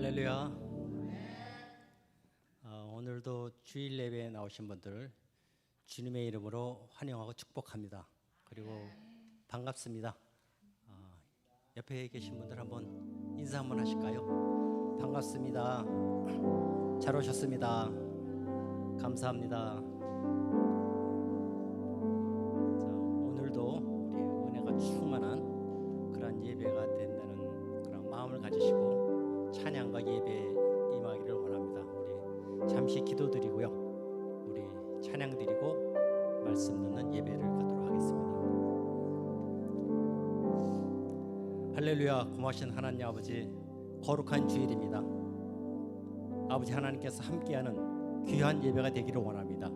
할렐루야. 오늘도 주일 예배에 나오신 분들을 주님의 이름으로 환영하고 축복합니다. 그리고 반갑습니다. 옆에 계신 분들 한번 인사 한번 하실까요? 반갑습니다. 잘 오셨습니다. 감사합니다. 자, 오늘도 우리 은혜가 충만한 그런 예배가 된다는 그런 마음을 가지시고 찬양과 예배에 임하기를 원합니다. 우리 잠시 기도드리고요, 우리 찬양 드리고 말씀 듣는 예배를 갖도록 하겠습니다. 할렐루야. 고마우신 하나님 아버지, 거룩한 주일입니다. 아버지 하나님께서 함께하는 귀한 예배가 되기를 원합니다.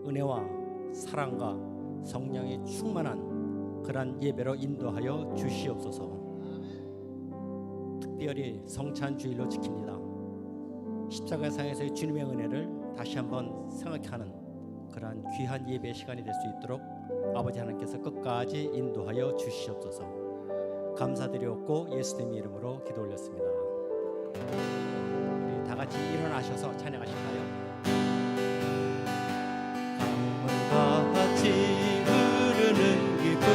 은혜와 사랑과 성령의 충만한 그런 예배로 인도하여 주시옵소서. 특별히 성찬 주일로 지킵니다. 십자가상에서의 주님의 은혜를 다시 한번 생각하는 그러한 귀한 예배의 시간이 될 수 있도록 아버지 하나님께서 끝까지 인도하여 주시옵소서. 감사드리옵고 예수님 이름으로 기도 올렸습니다. 우리 다 같이 일어나셔서 찬양하실까요? 강물 같이 흐르는 기쁨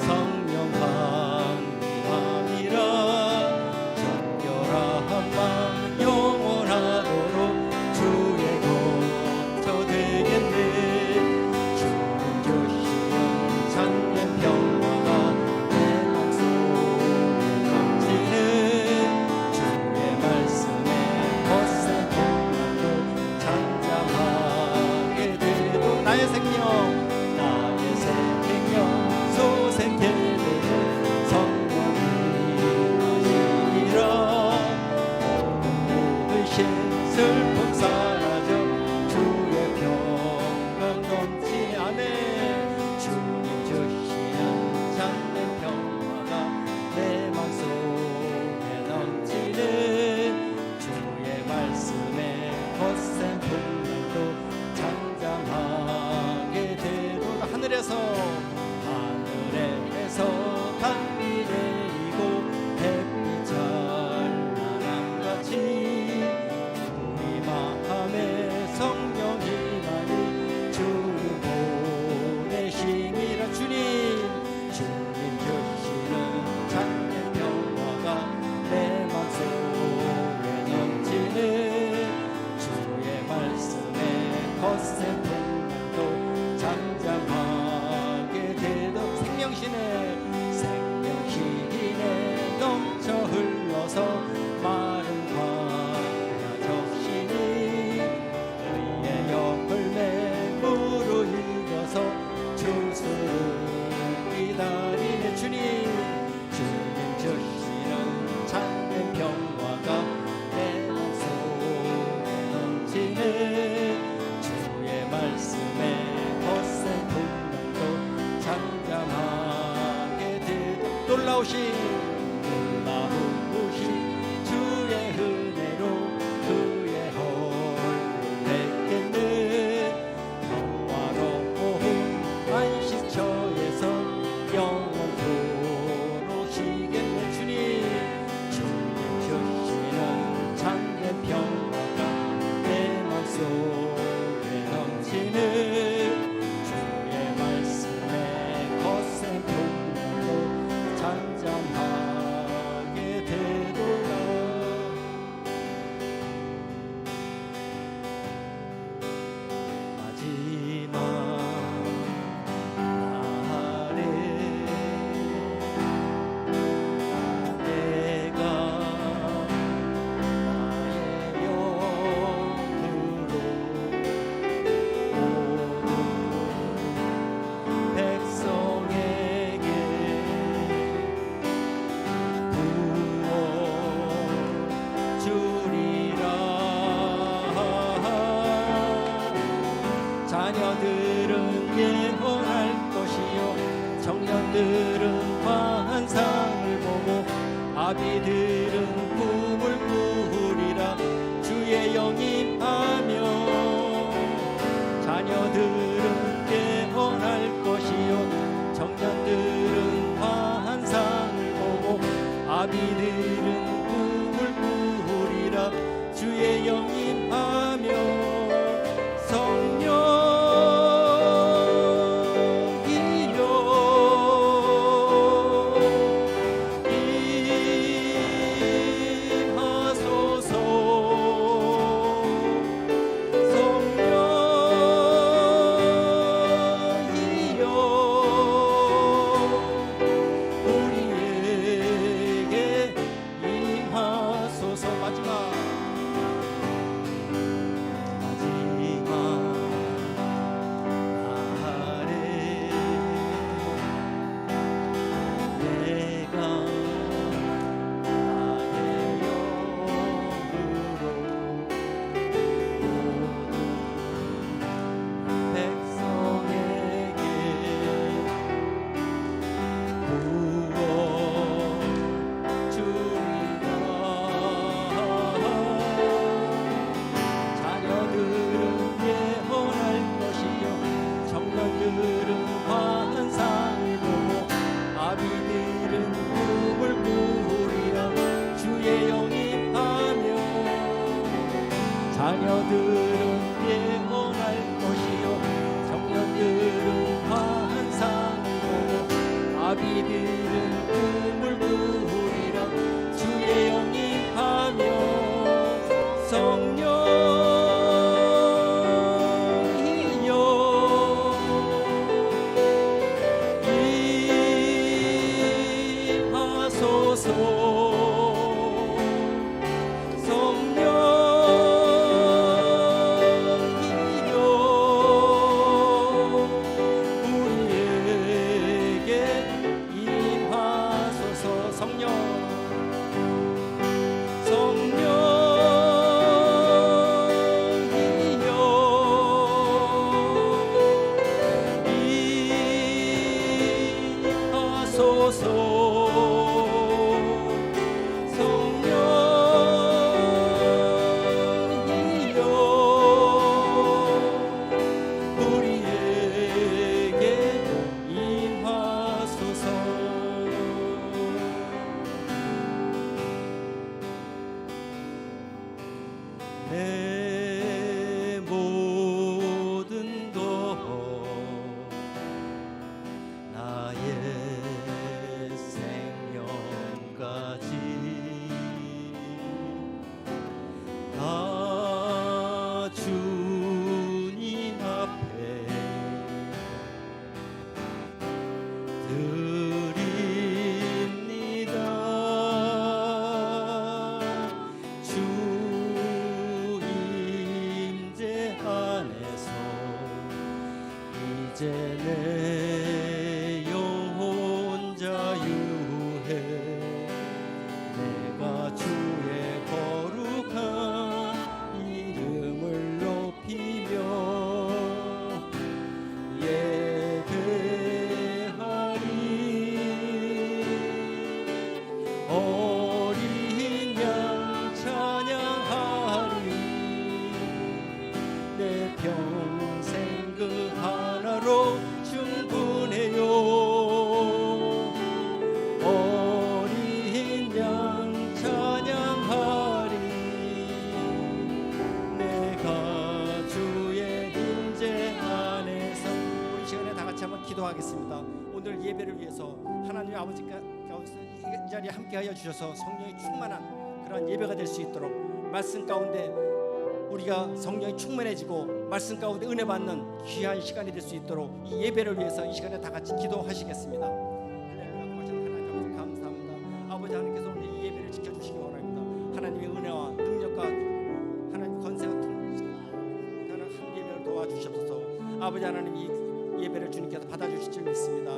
성령 감사함이라. 정결한 마음 영원하도록 주의 거처 되겠네. 주님 주시는 참된 평화가 내 맘속에 넘치는 주의 말씀에 거센 풍랑도 잠잠하게 되도록 나의 생명 소생케 되는 성령이 하시니라. 모든 슬픔 사라져 주의 평강 넘치네. 아멘. 주님 주시는 참된 평화가 내 맘속에 넘치는 주의 말씀에 거센 풍랑도 잠잠하게 되도다. 하늘에서 단비 내리고 햇빛 찬란함같이 우리 마음에 성령이만이 주님 보내심이라. 주님 주시는 참된 평화가 내 맘속에 넘치는 주의 말씀에 거센 풍랑도 잠잠하게 되도록. 생명시내 넘쳐 흘러서 마른 광야 적시니 의의 열매 무르익어서 주수를 기다리네. 주님 주시는 참된 평화가 내 맘속에 넘치는 주의 말씀에 거센 풍랑도 잠잠하게 되도록. 놀라우신 주의 은혜로 그의 얼굴 뵙겠네. 평화로운 안식처에서 영원토록 쉬겠네. 주님 주시는 참된 평화가 내 맘속에 넘치는 주의 말씀에 거센 풍랑도 잠잠하게 되도다. 마지막 날에 내가 나의 영으로 모든 백성에게 부어주리라. 자녀들은 예언할 것이요 청년들은 환상을 보고 아비들은 꿈을 꾸리라. 주의 영이 임하며 자녀들은 예언할 것이요 청년들은 환상을 보고 아비들은 꿈을 꾸리라. 주의 영 임하며 성령 자녀들은 예언할 것이요 청년들은 환상을 보고 아비들은 꿈을 꾸리라. 주의 영이 하며 성령이여 임하소서. 내 모든 것 나의 생명까지 다 주님 앞에 드립니다. 주 임재 안에서 이제 내 영혼 자유해. 내가 주의 거룩한 이름을 높이며 예배하리. 어린 양 찬양하리. 내 평생 그 하나로 충분해요. 어린 양 찬양하리. 내가 주의 임재 안에서. 우리 시간에 다 같이 한번 기도하겠습니다. 오늘 예배를 위해서 하나님 아버지가 이 자리에 함께하여 주셔서 성령이 충만한 그런 예배가 될 수 있도록, 말씀 가운데 우리가 성령이 충만해지고 말씀 가운데 은혜 받는 귀한 시간이 될 수 있도록 이 예배를 위해서 이 시간에 다 같이 기도하시겠습니다. 할렐루야. 하나님 감사합니다. 아버지 하나님께서 오늘 이 예배를 지켜주시기 원합니다. 하나님의 은혜와 능력과 하나님 권세가 한 예배를 도와주시옵소서. 아버지 하나님 이 예배를 주님께서 받아주실 줄 믿습니다.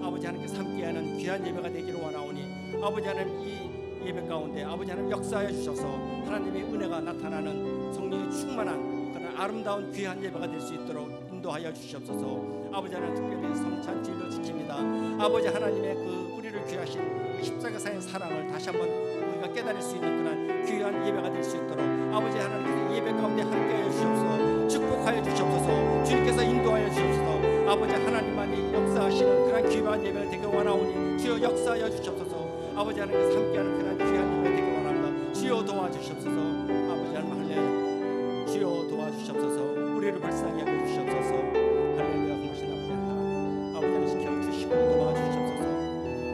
아버지 하나님께서 함께하는 귀한 예배가 되기를 원하오니 아버지 하나님 이 예배 가운데 아버지 하나님 역사하여 주셔서 하나님의 은혜가 나타나는 성령이 충만한 그런 아름다운 귀한 예배가 될 수 있도록 인도하여 주시옵소서. 아버지 하나님 특별히 성찬주일로 지킵니다. 아버지 하나님의 그 우리를 귀하신 그 십자가사의 사랑을 다시 한번 우리가 깨달을 수 있는 그런 귀한 예배가 될 수 있도록 아버지 하나님께서 예배 가운데 함께하여 주시옵소서. 축복하여 주시옵소서. 주님께서 인도하여 주시옵소서. 아버지 하나님만이 역사하시는 그런 귀한 예배가 되길 원하오니 주여 역사하여 주시옵소서. 아버지 하나님께서 함께하는 그런 귀한 예배 되길 원합니다. 주여 주여 도와주시옵소서. 아버지 하나님 할렐루야 주여 도와주시옵소서. 우리를 불쌍히 여겨주시옵소서. 할렐루야 고마신 아버지 하나님 아버지를 지켜주시고 도와주시옵소서.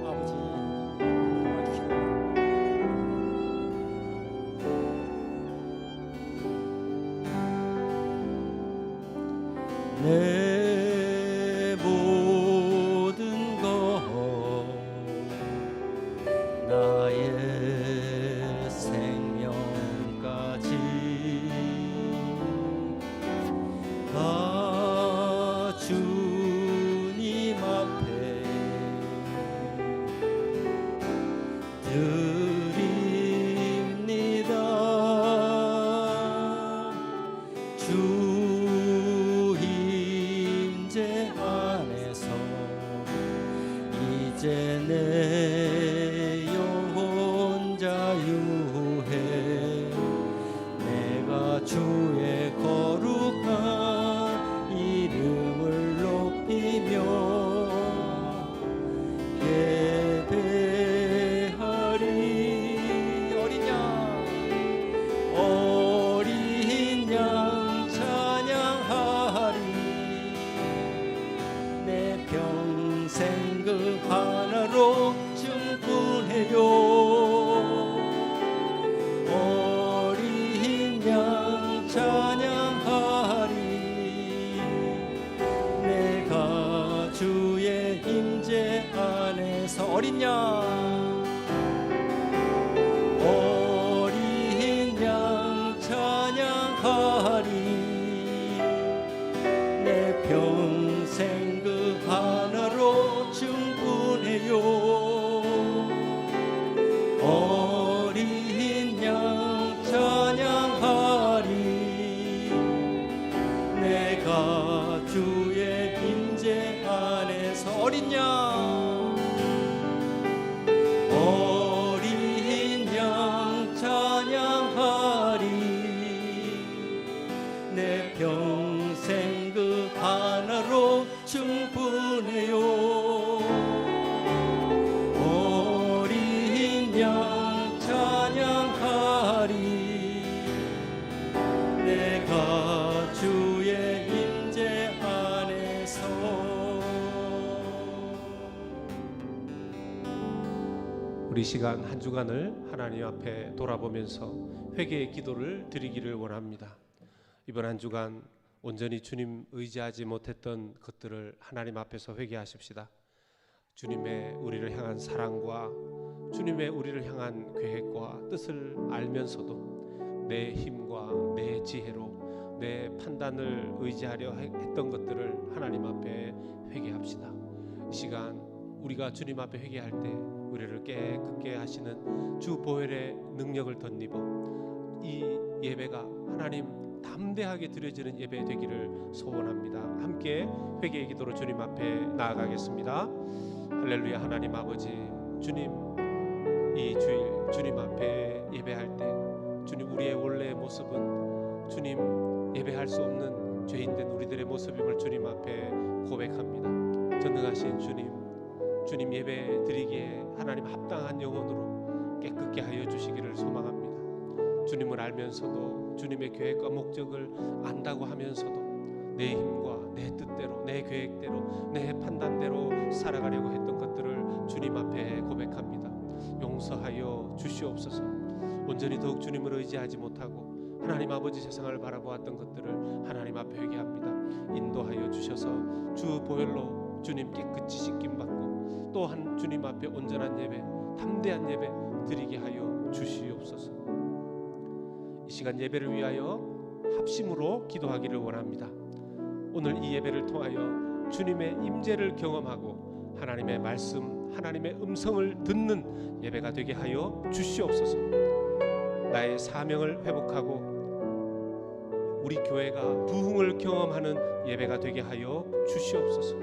아버지 도와주시고 내 모든 것 나의 생명까지 다 주님 앞에 드립니다. 주 임재 안에서 이제 내 영혼 자유해. 내가 주의 거룩한 이름을 높이며 예배하리. 어린 양 찬양하리. 내 평생 그 하나로 충분해요. 어린 양 찬양하리. 내가 주의 임재 안에서 어린 양 찬양하리. 내 평생 그 하나로 충분해요. 어린 양 찬양하리. 내가 주의 임재 안에서 어린 양 찬양하리. 내 평생 그 하나로 충분해요. 어린 양 찬양하리. 내가 주의 임재 안에서. 우리 시간 한 주간을 하나님 앞에 돌아보면서 회개의 기도를 드리기를 원합니다. 이번 한 주간 온전히 주님 의지하지 못했던 것들을 하나님 앞에서 회개하십시다. 주님의 우리를 향한 사랑과 주님의 우리를 향한 계획과 뜻을 알면서도 내 힘과 내 지혜로 내 판단을 의지하려 했던 것들을 하나님 앞에 회개합시다. 이 시간 우리가 주님 앞에 회개할 때 우리를 깨끗게 하시는 주 보혈의 능력을 덧입어 이 예배가 하나님 담대하게 드려지는 예배 되기를 소원합니다. 함께 회개의 기도로 주님 앞에 나아가겠습니다. 할렐루야. 하나님 아버지, 주님 이 주일 주님 앞에 예배할 때 주님 우리의 원래의 모습은 주님 예배할 수 없는 죄인된 우리들의 모습임을 주님 앞에 고백합니다. 전능하신 주님 예배 드리기에 하나님 합당한 영혼으로 깨끗게 하여 주시기를 소망합니다. 주님을 알면서도 주님의 계획과 목적을 안다고 하면서도 내 힘과 내 뜻대로 내 계획대로 내 판단대로 살아가려고 했던 것들을 주님 앞에 고백합니다. 용서하여 주시옵소서. 온전히 더욱 주님을 의지하지 못하고 하나님 아버지 세상을 바라보았던 것들을 하나님 앞에 회개합니다. 인도하여 주셔서 주 보혈로 주님 깨끗이 씻김받고 또한 주님 앞에 온전한 예배 담대한 예배 드리게 하여 주시옵소서. 이 시간 예배를 위하여 합심으로 기도하기를 원합니다. 오늘 이 예배를 통하여 주님의 임재를 경험하고 하나님의 말씀, 하나님의 음성을 듣는 예배가 되게 하여 주시옵소서. 나의 사명을 회복하고 우리 교회가 부흥을 경험하는 예배가 되게 하여 주시옵소서.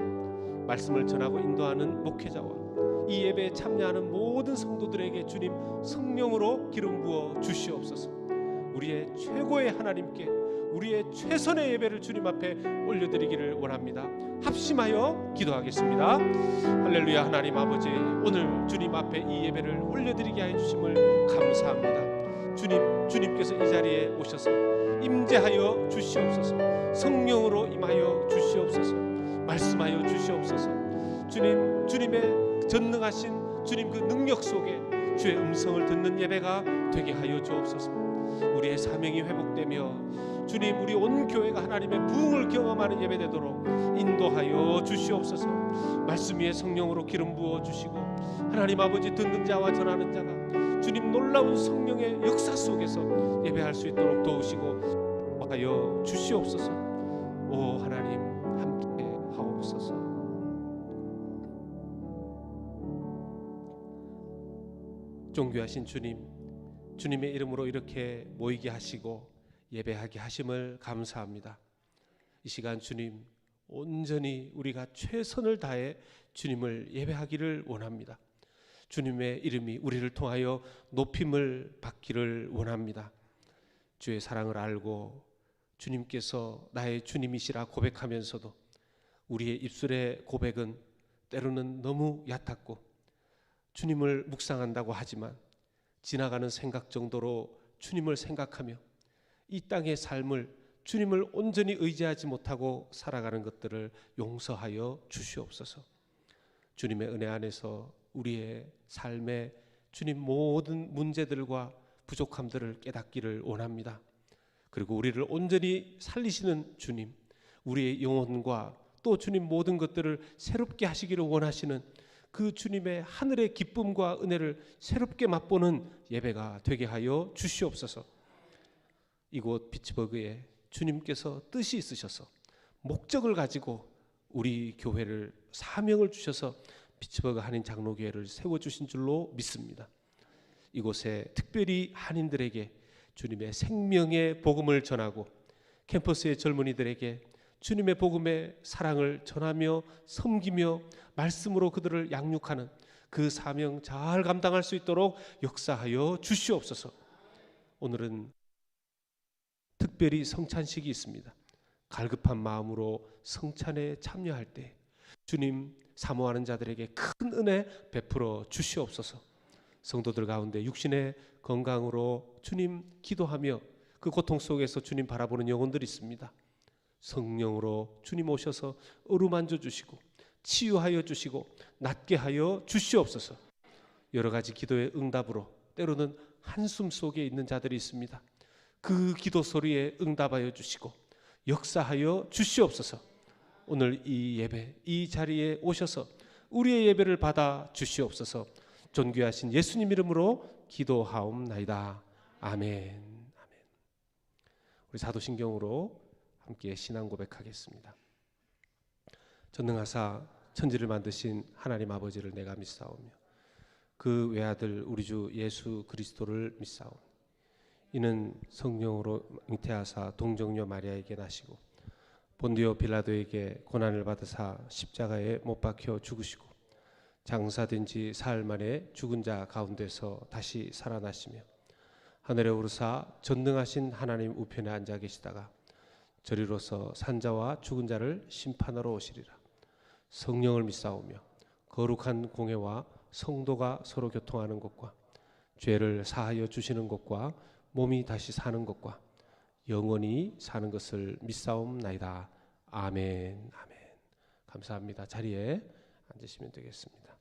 말씀을 전하고 인도하는 목회자와 이 예배에 참여하는 모든 성도들에게 주님 성령으로 기름 부어 주시옵소서. 우리의 최고의 하나님께 우리의 최선의 예배를 주님 앞에 올려드리기를 원합니다. 합심하여 기도하겠습니다. 할렐루야. 하나님 아버지, 오늘 주님 앞에 이 예배를 올려드리게 해 주심을 감사합니다. 주님께서 이 자리에 오셔서 임재하여 주시옵소서. 성령으로 임하여 주시옵소서. 말씀하여 주시옵소서. 주님의 전능하신 주님 그 능력 속에 주의 음성을 듣는 예배가 되게 하여 주옵소서. 우리의 사명이 회복되며 주님 우리 온 교회가 하나님의 부흥을 경험하는 예배 되도록 인도하여 주시옵소서. 말씀 위에 성령으로 기름 부어 주시고 하나님 아버지 듣는 자와 전하는 자가 주님 놀라운 성령의 역사 속에서 예배할 수 있도록 도우시고 하여 주시옵소서. 오 하나님 함께 하옵소서. 존귀하신 주님의 이름으로 이렇게 모이게 하시고 예배하게 하심을 감사합니다. 이 시간 주님 온전히 우리가 최선을 다해 주님을 예배하기를 원합니다. 주님의 이름이 우리를 통하여 높임을 받기를 원합니다. 주의 사랑을 알고 주님께서 나의 주님이시라 고백하면서도 우리의 입술의 고백은 때로는 너무 얕았고 주님을 묵상한다고 하지만 지나가는 생각 정도로 주님을 생각하며 이 땅의 삶을 주님을 온전히 의지하지 못하고 살아가는 것들을 용서하여 주시옵소서. 주님의 은혜 안에서 우리의 삶에 주님 모든 문제들과 부족함들을 깨닫기를 원합니다. 그리고 우리를 온전히 살리시는 주님, 우리의 영혼과 또 주님 모든 것들을 새롭게 하시기를 원하시는 그 주님의 하늘의 기쁨과 은혜를 새롭게 맛보는 예배가 되게 하여 주시옵소서. 이곳 피츠버그에 주님께서 뜻이 있으셔서 목적을 가지고 우리 교회를 사명을 주셔서 피츠버그 한인 장로교회를 세워주신 줄로 믿습니다. 이곳에 특별히 한인들에게 주님의 생명의 복음을 전하고 캠퍼스의 젊은이들에게 주님의 복음의 사랑을 전하며 섬기며 말씀으로 그들을 양육하는 그 사명 잘 감당할 수 있도록 역사하여 주시옵소서. 오늘은 특별히 성찬식이 있습니다. 갈급한 마음으로 성찬에 참여할 때 주님 사모하는 자들에게 큰 은혜 베풀어 주시옵소서. 성도들 가운데 육신의 건강으로 주님 기도하며 그 고통 속에서 주님 바라보는 영혼들이 있습니다. 성령으로 주님 오셔서 어루만져 주시고 치유하여 주시고 낫게 하여 주시옵소서. 여러 가지 기도의 응답으로 때로는 한숨 속에 있는 자들이 있습니다. 그 기도 소리에 응답하여 주시고 역사하여 주시옵소서. 오늘 이 예배 이 자리에 오셔서 우리의 예배를 받아 주시옵소서. 존귀하신 예수님 이름으로 기도하옵나이다. 아멘. 아멘. 우리 사도신경으로 함께 신앙 고백하겠습니다. 전능하사 천지를 만드신 하나님 아버지를 내가 믿사오며 그 외아들 우리 주 예수 그리스도를 믿사오니 이는 성령으로 잉태하사 동정녀 마리아에게 나시고 본디오 빌라도에게 고난을 받으사 십자가에 못 박혀 죽으시고 장사된 지 사흘 만에 죽은 자 가운데서 다시 살아나시며 하늘에 오르사 전능하신 하나님 우편에 앉아 계시다가 저리로서 산자와 죽은 자를 심판하러 오시리라. 성령을 믿사오며 거룩한 공회와 성도가 서로 교통하는 것과 죄를 사하여 주시는 것과 몸이 다시 사는 것과 영원히 사는 것을 믿사옵나이다. 아멘. 아멘. 감사합니다. 자리에 앉으시면 되겠습니다.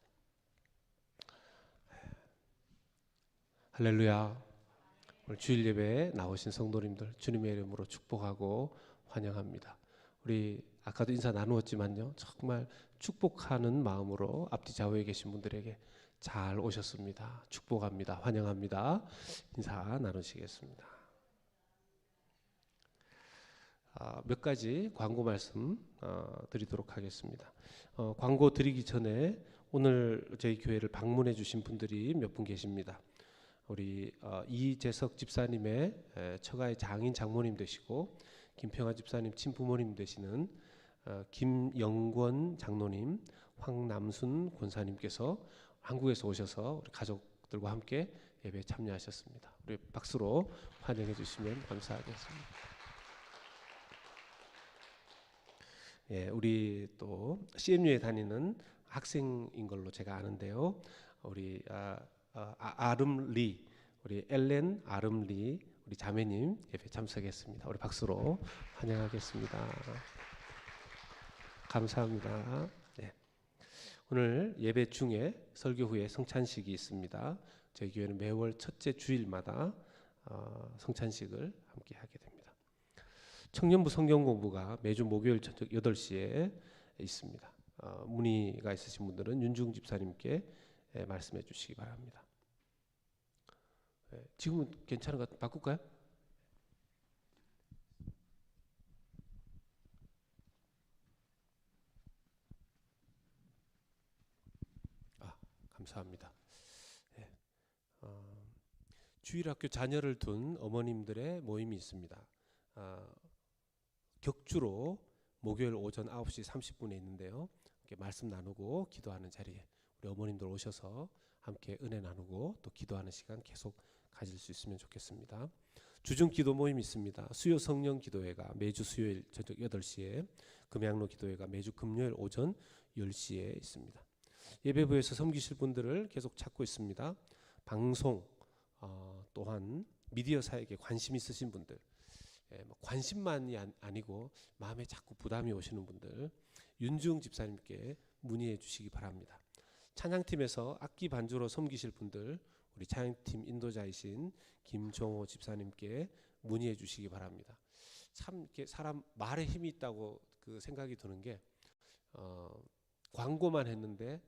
할렐루야. 오늘 주일 예배에 나오신 성도님들 주님의 이름으로 축복하고 환영합니다. 우리 아까도 인사 나누었지만요, 정말 축복하는 마음으로 앞뒤 좌우에 계신 분들에게 잘 오셨습니다. 축복합니다. 환영합니다. 인사 나누시겠습니다. 몇 가지 광고 말씀 드리도록 하겠습니다. 광고 드리기 전에 오늘 저희 교회를 방문해 주신 분들이 몇 분 계십니다. 우리 이재석 집사님의 처가의 장인 장모님 되시고 김평화 집사님 친부모님 되시는 김영권 장로님, 황남순 권사님께서 한국에서 오셔서 우리 가족들과 함께 예배에 참여하셨습니다. 우리 박수로 환영해 주시면 감사하겠습니다. 예, 우리 또 CMU에 다니는 학생인 걸로 제가 아는데요. 우리 아름리 우리 엘렌 아름리 우리 자매님 예배 참석했습니다. 우리 박수로 환영하겠습니다. 감사합니다. 네. 오늘 예배 중에 설교 후에 성찬식이 있습니다. 저희 교회는 매월 첫째 주일마다 성찬식을 함께 하게 됩니다. 청년부 성경 공부가 매주 목요일 저녁 8시에 있습니다. 문의가 있으신 분들은 윤중 집사님께 말씀해 주시기 바랍니다. 지금은 괜찮은 것 같아요. 바꿀까요? 감사합니다. 네. 주일학교 자녀를 둔 어머님들의 모임이 있습니다. 격주로 목요일 오전 9시 30분에 있는데요. 이렇게 말씀 나누고 기도하는 자리에 우리 어머님들 오셔서 함께 은혜 나누고 또 기도하는 시간 계속 가질 수 있으면 좋겠습니다. 주중 기도 모임이 있습니다. 수요 성령 기도회가 매주 수요일 저녁 8시에, 금양로 기도회가 매주 금요일 오전 10시에 있습니다. 예배부에서 섬기실 분들을 계속 찾고 있습니다. 방송 또한 미디어 사역에 관심 있으신 분들, 관심만이 아니고 마음에 자꾸 부담이 오시는 분들 윤중 집사님께 문의해 주시기 바랍니다. 찬양팀에서 악기 반주로 섬기실 분들 우리 찬양팀 인도자이신 김종호 집사님께 문의해 주시기 바랍니다. 참 이렇게 사람 말에 힘이 있다고 그 생각이 드는 게 광고만 했는데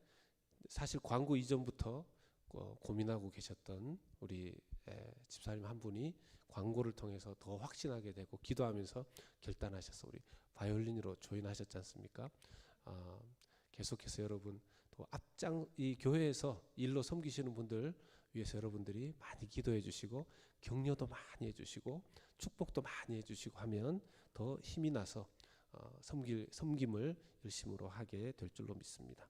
사실 광고 이전부터 고민하고 계셨던 우리 집사님 한 분이 광고를 통해서 더 확신하게 되고 기도하면서 결단하셔서 우리 바이올린으로 조인하셨지 않습니까? 계속해서 여러분 또 앞장 이 교회에서 일로 섬기시는 분들 위해서 여러분들이 많이 기도해 주시고 격려도 많이 해주시고 축복도 많이 해주시고 하면 더 힘이 나서 섬김을 열심으로 하게 될 줄로 믿습니다.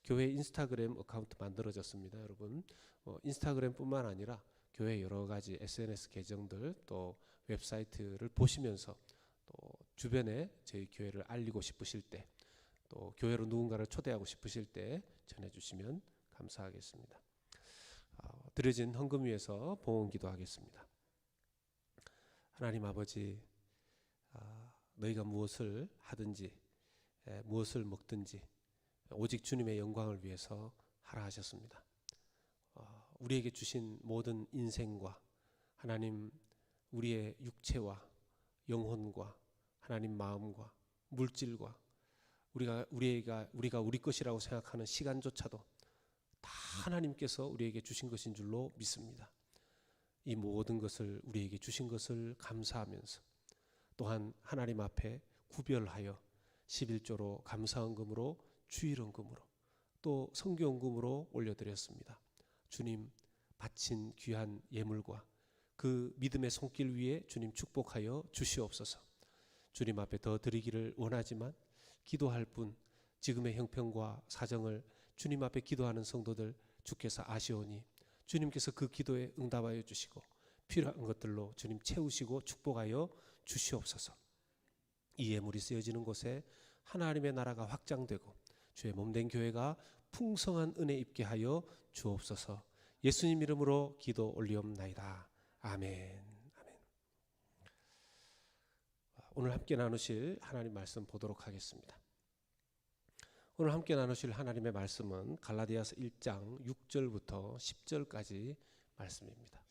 교회 인스타그램 어카운트 만들어졌습니다. 여러분 인스타그램뿐만 아니라 교회 여러 가지 SNS 계정들 또 웹사이트를 보시면서 또 주변에 저희 교회를 알리고 싶으실 때 또 교회로 누군가를 초대하고 싶으실 때 전해주시면 감사하겠습니다. 드려진 헌금 위에서 봉헌 기도하겠습니다. 하나님 아버지, 너희가 무엇을 하든지 무엇을 먹든지 오직 주님의 영광을 위해서 하라 하셨습니다. 우리에게 주신 모든 인생과 하나님 우리의 육체와 영혼과 하나님 마음과 물질과 우리가 우리 것이라고 생각하는 시간조차도 다 하나님께서 우리에게 주신 것인 줄로 믿습니다. 이 모든 것을 우리에게 주신 것을 감사하면서 또한 하나님 앞에 구별하여 11조로 감사헌금으로 주일헌금으로 또 성교헌금으로 올려드렸습니다. 주님 바친 귀한 예물과 그 믿음의 손길 위에 주님 축복하여 주시옵소서. 주님 앞에 더 드리기를 원하지만 기도할 뿐 지금의 형편과 사정을 주님 앞에 기도하는 성도들 주께서 아시오니 주님께서 그 기도에 응답하여 주시고 필요한 것들로 주님 채우시고 축복하여 주시옵소서. 이 예물이 쓰여지는 곳에 하나님의 나라가 확장되고 주의 몸된 교회가 풍성한 은혜 입게 하여 주옵소서. 예수님 이름으로 기도 올리옵나이다. 아멘. 아멘. 오늘 함께 나누실 하나님 말씀 보도록 하겠습니다. 오늘 함께 나누실 하나님의 말씀은 갈라디아서 1장 6절부터 10절까지 말씀입니다.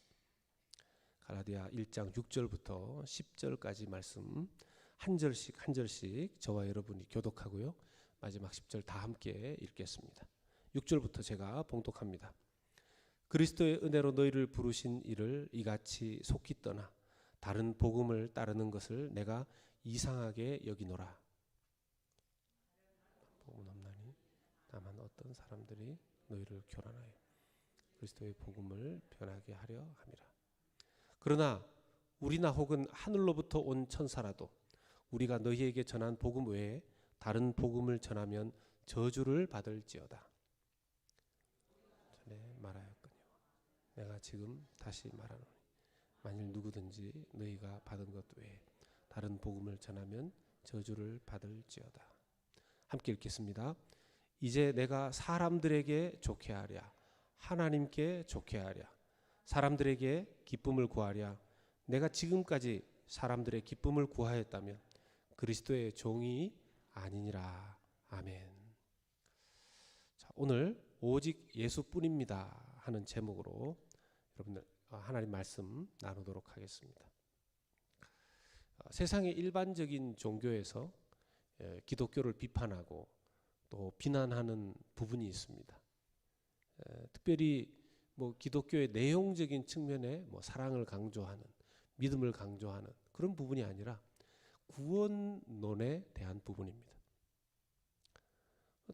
갈라디아 1장 6절부터 10절까지 말씀 한 절씩 저와 여러분이 교독하고요. 마지막 10절 다 함께 읽겠습니다. 6절부터 제가 봉독합니다. 그리스도의 은혜로 너희를 부르신 이를 이같이 속히 떠나 다른 복음을 따르는 것을 내가 이상하게 여기노라. 복음 없나니 다만 어떤 사람들이 너희를 교란하여 그리스도의 복음을 변하게 하려 함이라. 그러나 우리나 혹은 하늘로부터 온 천사라도 우리가 너희에게 전한 복음 외에 다른 복음을 전하면 저주를 받을지어다. 전에 말하였거니와 내가 지금 다시 말하노니 만일 누구든지 너희가 받은 것 외에 다른 복음을 전하면 저주를 받을지어다. 함께 읽겠습니다. 이제 내가 사람들에게 좋게 하랴 하나님께 좋게 하랴 사람들에게 기쁨을 구하랴. 내가 지금까지 사람들의 기쁨을 구하였다면 그리스도의 종이 아니니라. 아멘. 자, 오늘 오직 예수뿐입니다 하는 제목으로 여러분들 하나님 말씀 나누도록 하겠습니다. 세상의 일반적인 종교에서 기독교를 비판하고 또 비난하는 부분이 있습니다. 특별히 기독교의 내용적인 측면에 사랑을 강조하는, 믿음을 강조하는 그런 부분이 아니라 구원론에 대한 부분입니다.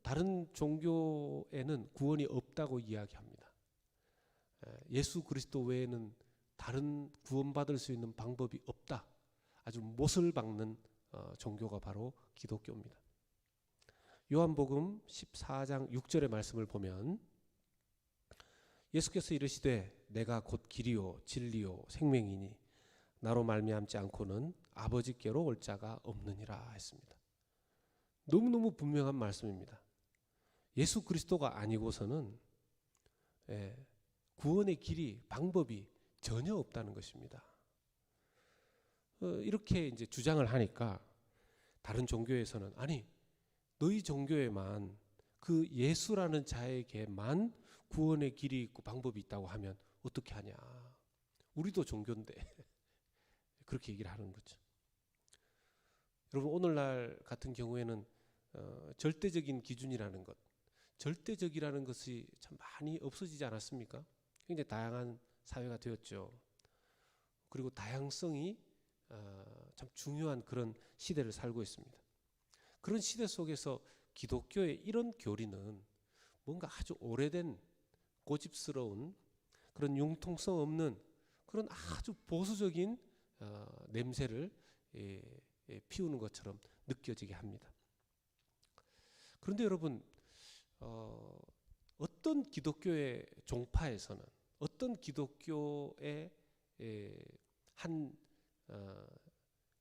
다른 종교에는 구원이 없다고 이야기합니다. 예수 그리스도 외에는 다른 구원받을 수 있는 방법이 없다. 아주 못을 박는 종교가 바로 기독교입니다. 요한복음 14장 6절의 말씀을 보면 예수께서 이르시되 내가 곧 길이요 진리요 생명이니 나로 말미암지 않고는 아버지께로 올 자가 없느니라 했습니다. 너무너무 분명한 말씀입니다. 예수 그리스도가 아니고서는 구원의 길이, 방법이 전혀 없다는 것입니다. 이렇게 이제 주장을 하니까 다른 종교에서는 아니 너희 종교에만 그 예수라는 자에게만 구원의 길이 있고 방법이 있다고 하면 어떻게 하냐. 우리도 종교인데 그렇게 얘기를 하는 거죠. 여러분 오늘날 같은 경우에는 절대적인 기준이라는 것, 절대적이라는 것이 참 많이 없어지지 않았습니까? 굉장히 다양한 사회가 되었죠. 그리고 다양성이 참 중요한 그런 시대를 살고 있습니다. 그런 시대 속에서 기독교의 이런 교리는 뭔가 아주 오래된 고집스러운 그런 융통성 없는 그런 아주 보수적인 냄새를 피우는 것처럼 느껴지게 합니다. 그런데 여러분 어떤 기독교의 종파에서는 어떤 기독교의 한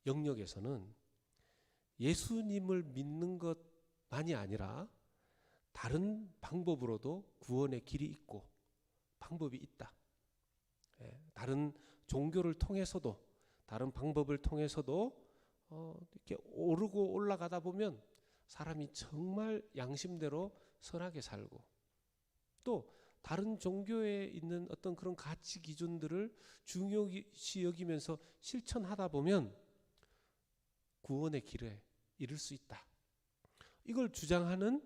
영역에서는 예수님을 믿는 것만이 아니라 다른 방법으로도 구원의 길이 있고 방법이 있다. 다른 종교를 통해서도 다른 방법을 통해서도 이렇게 오르고 올라가다 보면 사람이 정말 양심대로 선하게 살고 또 다른 종교에 있는 어떤 그런 가치 기준들을 중요시 여기면서 실천하다 보면 구원의 길에 이를 수 있다. 이걸 주장하는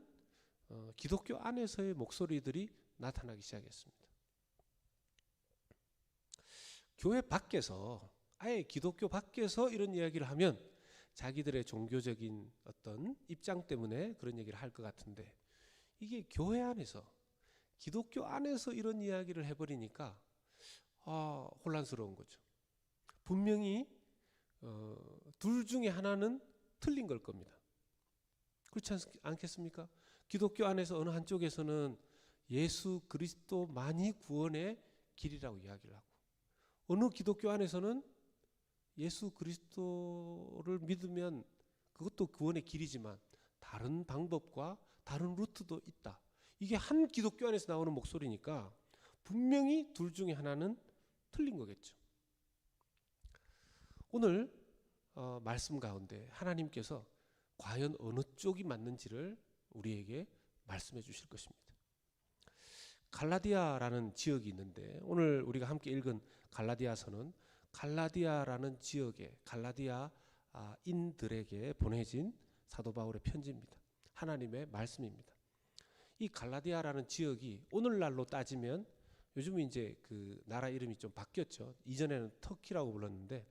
기독교 안에서의 목소리들이 나타나기 시작했습니다. 교회 밖에서 아예 기독교 밖에서 이런 이야기를 하면 자기들의 종교적인 어떤 입장 때문에 그런 얘기를 할 것 같은데 이게 교회 안에서 기독교 안에서 이런 이야기를 해버리니까 혼란스러운 거죠. 분명히 둘 중에 하나는 틀린 걸 겁니다. 그렇지 않겠습니까? 기독교 안에서 어느 한쪽에서는 예수 그리스도만이 구원의 길이라고 이야기를 하고 어느 기독교 안에서는 예수 그리스도를 믿으면 그것도 구원의 길이지만 다른 방법과 다른 루트도 있다. 이게 한 기독교 안에서 나오는 목소리니까 분명히 둘 중에 하나는 틀린 거겠죠. 오늘 말씀 가운데 하나님께서 과연 어느 쪽이 맞는지를 우리에게 말씀해 주실 것입니다. 갈라디아라는 지역이 있는데 오늘 우리가 함께 읽은 갈라디아서는 갈라디아라는 지역의 갈라디아인들에게 보내진 사도 바울의 편지입니다. 하나님의 말씀입니다. 이 갈라디아라는 지역이 오늘날로 따지면 요즘은 이제 그 나라 이름이 좀 바뀌었죠. 이전에는 터키라고 불렀는데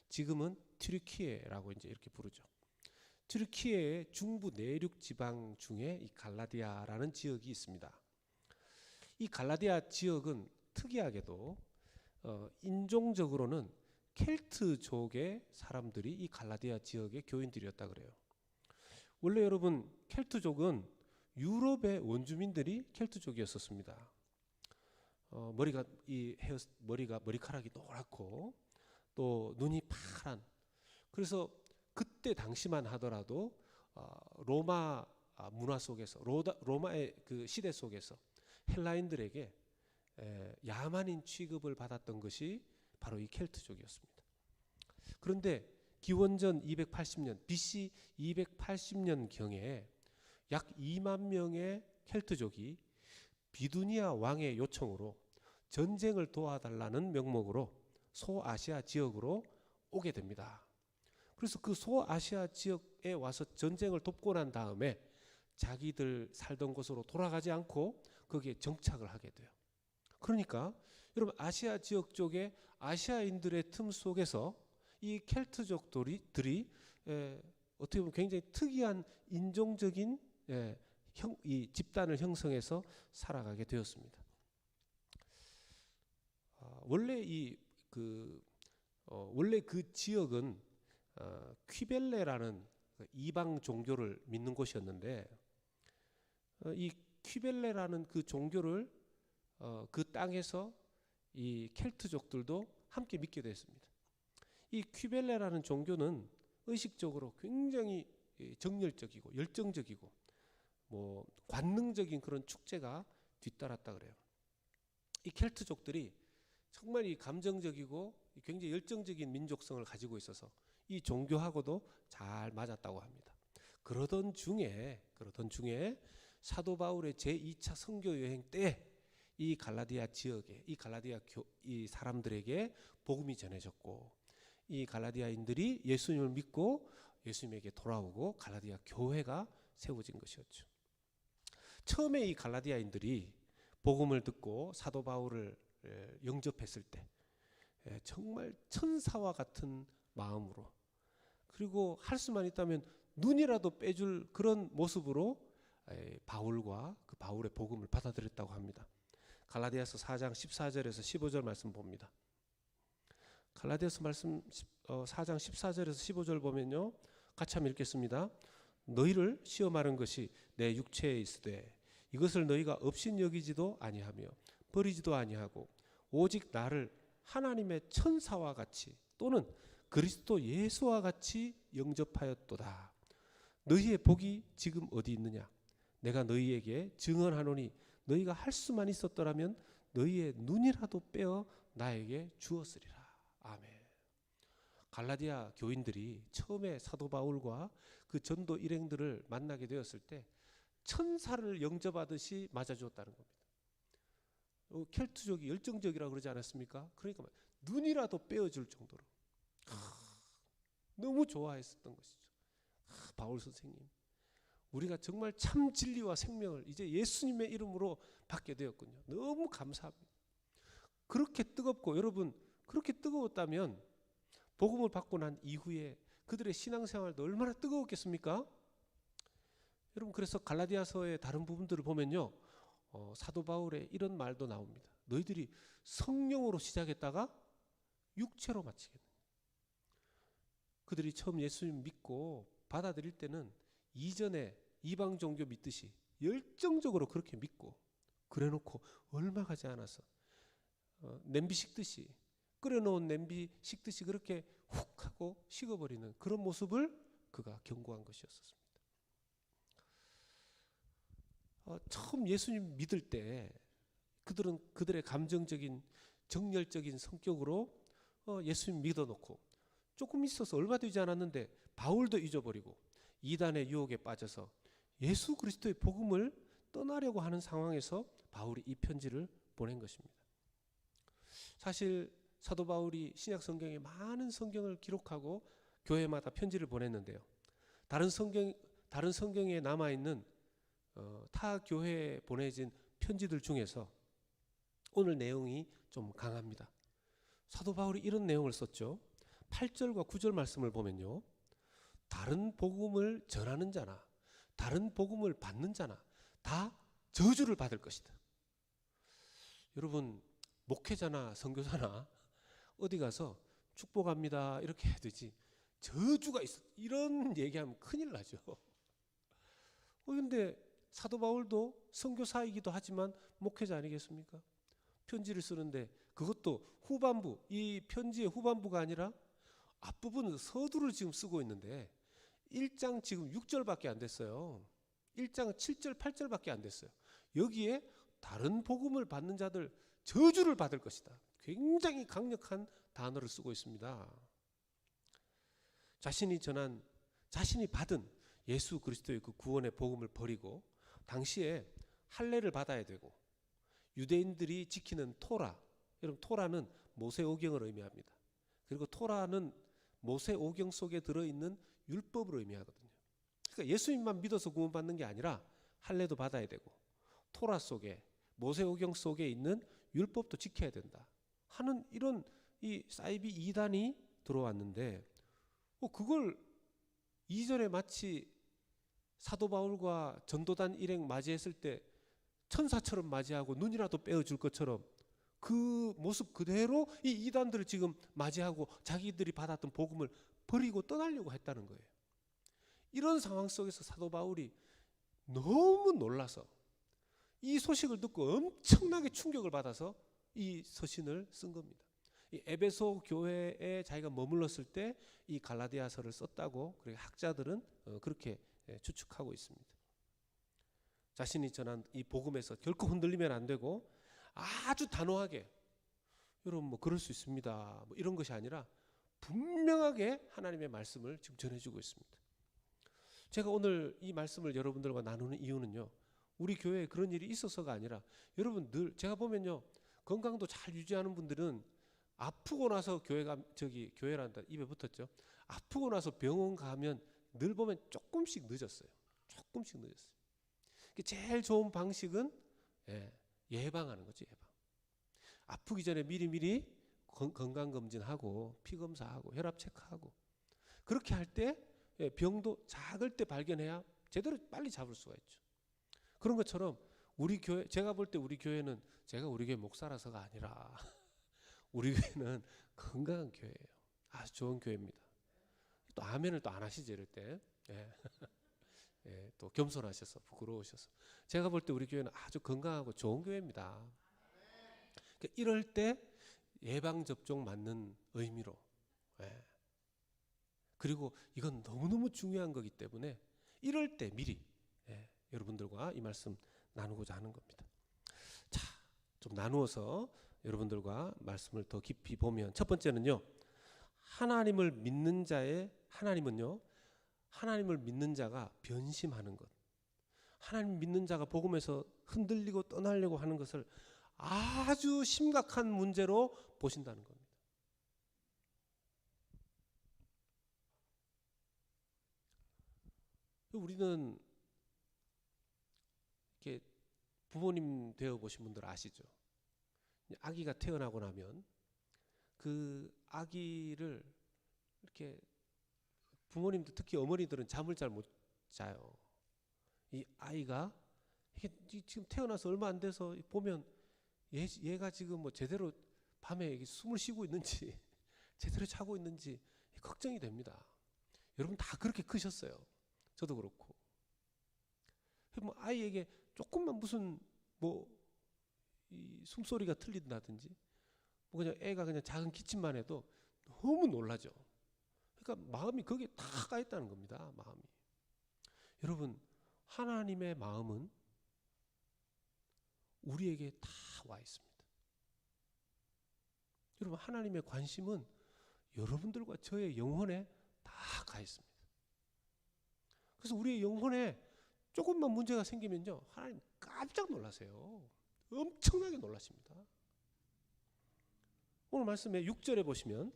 지금은 튀르키예라고 이제 이렇게 부르죠. 튀르키예의 중부 내륙 지방 중에 이 갈라디아라는 지역이 있습니다. 이 갈라디아 지역은 특이하게도 인종적으로는 켈트족의 사람들이 이 갈라디아 지역의 교인들이었다 그래요. 원래 여러분 켈트족은 유럽의 원주민들이 켈트족이었었습니다. 머리카락이 노랗고 또 눈이 파란. 그래서 그때 당시만 하더라도 로마 문화 속에서 로마의 그 시대 속에서 헬라인들에게 야만인 취급을 받았던 것이 바로 이 켈트족이었습니다. 그런데 기원전 280년 BC 280년경에 약 2만 명의 켈트족이 비두니아 왕의 요청으로 전쟁을 도와달라는 명목으로 소아시아 지역으로 오게 됩니다. 그래서 그 소아시아 지역에 와서 전쟁을 돕고 난 다음에 자기들 살던 곳으로 돌아가지 않고 거기에 정착을 하게 돼요. 그러니까 여러분 아시아 지역 쪽에 아시아인들의 틈 속에서 이 켈트족들이 어떻게 보면 굉장히 특이한 인종적인 이 집단을 형성해서 살아가게 되었습니다. 원래 원래 그 지역은 퀴벨레라는 이방 종교를 믿는 곳이었는데 이 퀴벨레라는 그 종교를 그 땅에서 이 켈트족들도 함께 믿게 됐습니다. 이 퀴벨레라는 종교는 의식적으로 굉장히 정열적이고 열정적이고 뭐 관능적인 그런 축제가 뒤따랐다 그래요. 이 켈트족들이 정말 이 감정적이고 굉장히 열정적인 민족성을 가지고 있어서 이 종교하고도 잘 맞았다고 합니다. 그러던 중에 사도 바울의 제2차 선교 여행 때 이 갈라디아 지역에 이 사람들에게 복음이 전해졌고 이 갈라디아인들이 예수님을 믿고 예수님에게 돌아오고 갈라디아 교회가 세워진 것이었죠. 처음에 이 갈라디아인들이 복음을 듣고 사도 바울을 영접했을 때 정말 천사와 같은 마음으로 그리고 할 수만 있다면 눈이라도 빼줄 그런 모습으로 바울과 그 바울의 복음을 받아들였다고 합니다. 갈라디아서 4장 14절에서 15절 말씀 봅니다. 갈라디아서 말씀 4장 14절에서 15절 보면요. 같이 한번 읽겠습니다. 너희를 시험하는 것이 내 육체에 있으되 이것을 너희가 업신 여기지도 아니하며 버리지도 아니하고 오직 나를 하나님의 천사와 같이 또는 그리스도 예수와 같이 영접하였도다. 너희의 복이 지금 어디 있느냐? 내가 너희에게 증언하노니 너희가 할 수만 있었더라면 너희의 눈이라도 빼어 나에게 주었으리라. 아멘. 갈라디아 교인들이 처음에 사도 바울과 그 전도 일행들을 만나게 되었을 때 천사를 영접하듯이 맞아주었다는 겁니다. 켈트족이 열정적이라고 그러지 않았습니까? 그러니까 눈이라도 빼어줄 정도로 너무 좋아했었던 것이죠. 바울 선생님, 우리가 정말 참 진리와 생명을 이제 예수님의 이름으로 받게 되었군요. 너무 감사합니다. 그렇게 뜨겁고 여러분 그렇게 뜨거웠다면 복음을 받고 난 이후에 그들의 신앙생활도 얼마나 뜨거웠겠습니까? 여러분 그래서 갈라디아서의 다른 부분들을 보면요. 사도 바울의 이런 말도 나옵니다. 너희들이 성령으로 시작했다가 육체로 마치겠느냐. 그들이 처음 예수님 믿고 받아들일 때는 이전에 이방 종교 믿듯이 열정적으로 그렇게 믿고 그래놓고 얼마 가지 않아서 냄비 식듯이 끓여놓은 냄비 식듯이 그렇게 훅 하고 식어버리는 그런 모습을 그가 경고한 것이었습니다. 처음 예수님 믿을 때 그들은 그들의 감정적인 정열적인 성격으로 예수님 믿어놓고 조금 있어서 얼마 되지 않았는데 바울도 잊어버리고 이단의 유혹에 빠져서 예수 그리스도의 복음을 떠나려고 하는 상황에서 바울이 이 편지를 보낸 것입니다. 사실 사도 바울이 신약 성경에 많은 성경을 기록하고 교회마다 편지를 보냈는데요. 다른 성경에 남아있는 타 교회에 보내진 편지들 중에서 오늘 내용이 좀 강합니다. 사도 바울이 이런 내용을 썼죠. 8절과 9절 말씀을 보면요. 다른 복음을 전하는 자나 다른 복음을 받는 자나 다 저주를 받을 것이다. 여러분 목회자나 선교사나 어디 가서 축복합니다 이렇게 해야 되지 저주가 있어 이런 얘기하면 큰일 나죠. 그런데 사도 바울도 선교사이기도 하지만 목회자 아니겠습니까? 편지를 쓰는데 그것도 후반부 이 편지의 후반부가 아니라 앞부분은 서두를 지금 쓰고 있는데 1장 지금 6절밖에 안 됐어요. 1장 7절 8절밖에 안 됐어요. 여기에 다른 복음을 받는 자들 저주를 받을 것이다. 굉장히 강력한 단어를 쓰고 있습니다. 자신이 받은 예수 그리스도의 그 구원의 복음을 버리고 당시에 할례를 받아야 되고 유대인들이 지키는 토라, 여러분 토라는 모세오경을 의미합니다. 그리고 토라는 모세오경 속에 들어있는 율법을 의미하거든요. 그러니까 예수님만 믿어서 구원받는 게 아니라 할례도 받아야 되고 토라 속에 모세오경 속에 있는 율법도 지켜야 된다 하는 이런 이 사이비 이단이 들어왔는데 그걸 이전에 마치 사도 바울과 전도단 일행 맞이했을 때 천사처럼 맞이하고 눈이라도 빼어줄 것처럼 그 모습 그대로 이 이단들을 지금 맞이하고 자기들이 받았던 복음을 버리고 떠나려고 했다는 거예요. 이런 상황 속에서 사도 바울이 너무 놀라서 이 소식을 듣고 엄청나게 충격을 받아서 이 서신을 쓴 겁니다. 이 에베소 교회에 자기가 머물렀을 때 이 갈라디아서를 썼다고 학자들은 그렇게 추측하고 있습니다. 자신이 전한 이 복음에서 결코 흔들리면 안 되고 아주 단호하게 여러분 그럴 수 있습니다 이런 것이 아니라 분명하게 하나님의 말씀을 지금 전해주고 있습니다. 제가 오늘 이 말씀을 여러분들과 나누는 이유는요, 우리 교회에 그런 일이 있어서가 아니라 여러분 늘 제가 보면요, 건강도 잘 유지하는 분들은 아프고 나서 교회란다 입에 붙었죠. 아프고 나서 병원 가면 늘 보면 조금씩 늦었어요. 제일 좋은 방식은 예방하는 거죠. 예방. 아프기 전에 미리 건강검진하고 피검사하고 혈압 체크하고 그렇게 할 때 병도 작을 때 발견해야 제대로 빨리 잡을 수가 있죠. 그런 것처럼 우리 교회, 제가 볼 때 우리 교회는 제가 우리 교회 목사라서가 아니라 우리 교회는 건강한 교회예요. 아주 좋은 교회입니다. 또 아멘을 또 안 하시죠 이럴 때. 또 겸손하셔서 부끄러우셔서 제가 볼 때 우리 교회는 아주 건강하고 좋은 교회입니다. 그러니까 이럴 때 예방접종 맞는 의미로 그리고 이건 너무너무 중요한 거기 때문에 이럴 때 미리 여러분들과 이 말씀 나누고자 하는 겁니다. 자, 좀 나누어서 여러분들과 말씀을 더 깊이 보면 첫 번째는요, 하나님을 믿는 자가 변심하는 것, 하나님 믿는 자가 복음에서 흔들리고 떠나려고 하는 것을 아주 심각한 문제로 보신다는 겁니다. 우리는 이렇게 부모님 되어 보신 분들 아시죠? 아기가 태어나고 나면 그 아기를 이렇게 부모님들 특히 어머니들은 잠을 잘 못 자요. 이 아이가 이게 지금 태어나서 얼마 안 돼서 보면 얘가 지금 제대로 밤에 숨을 쉬고 있는지 제대로 자고 있는지 걱정이 됩니다. 여러분 다 그렇게 크셨어요. 저도 그렇고. 아이에게 조금만 무슨 이 숨소리가 틀린다든지 그냥 애가 그냥 작은 기침만 해도 너무 놀라죠. 그러니까 마음이 거기에 다 가 있다는 겁니다. 마음이. 여러분 하나님의 마음은 우리에게 다 와 있습니다. 여러분 하나님의 관심은 여러분들과 저의 영혼에 다 가 있습니다. 그래서 우리의 영혼에 조금만 문제가 생기면요, 하나님 깜짝 놀라세요. 엄청나게 놀라십니다. 오늘 말씀에 6절에 보시면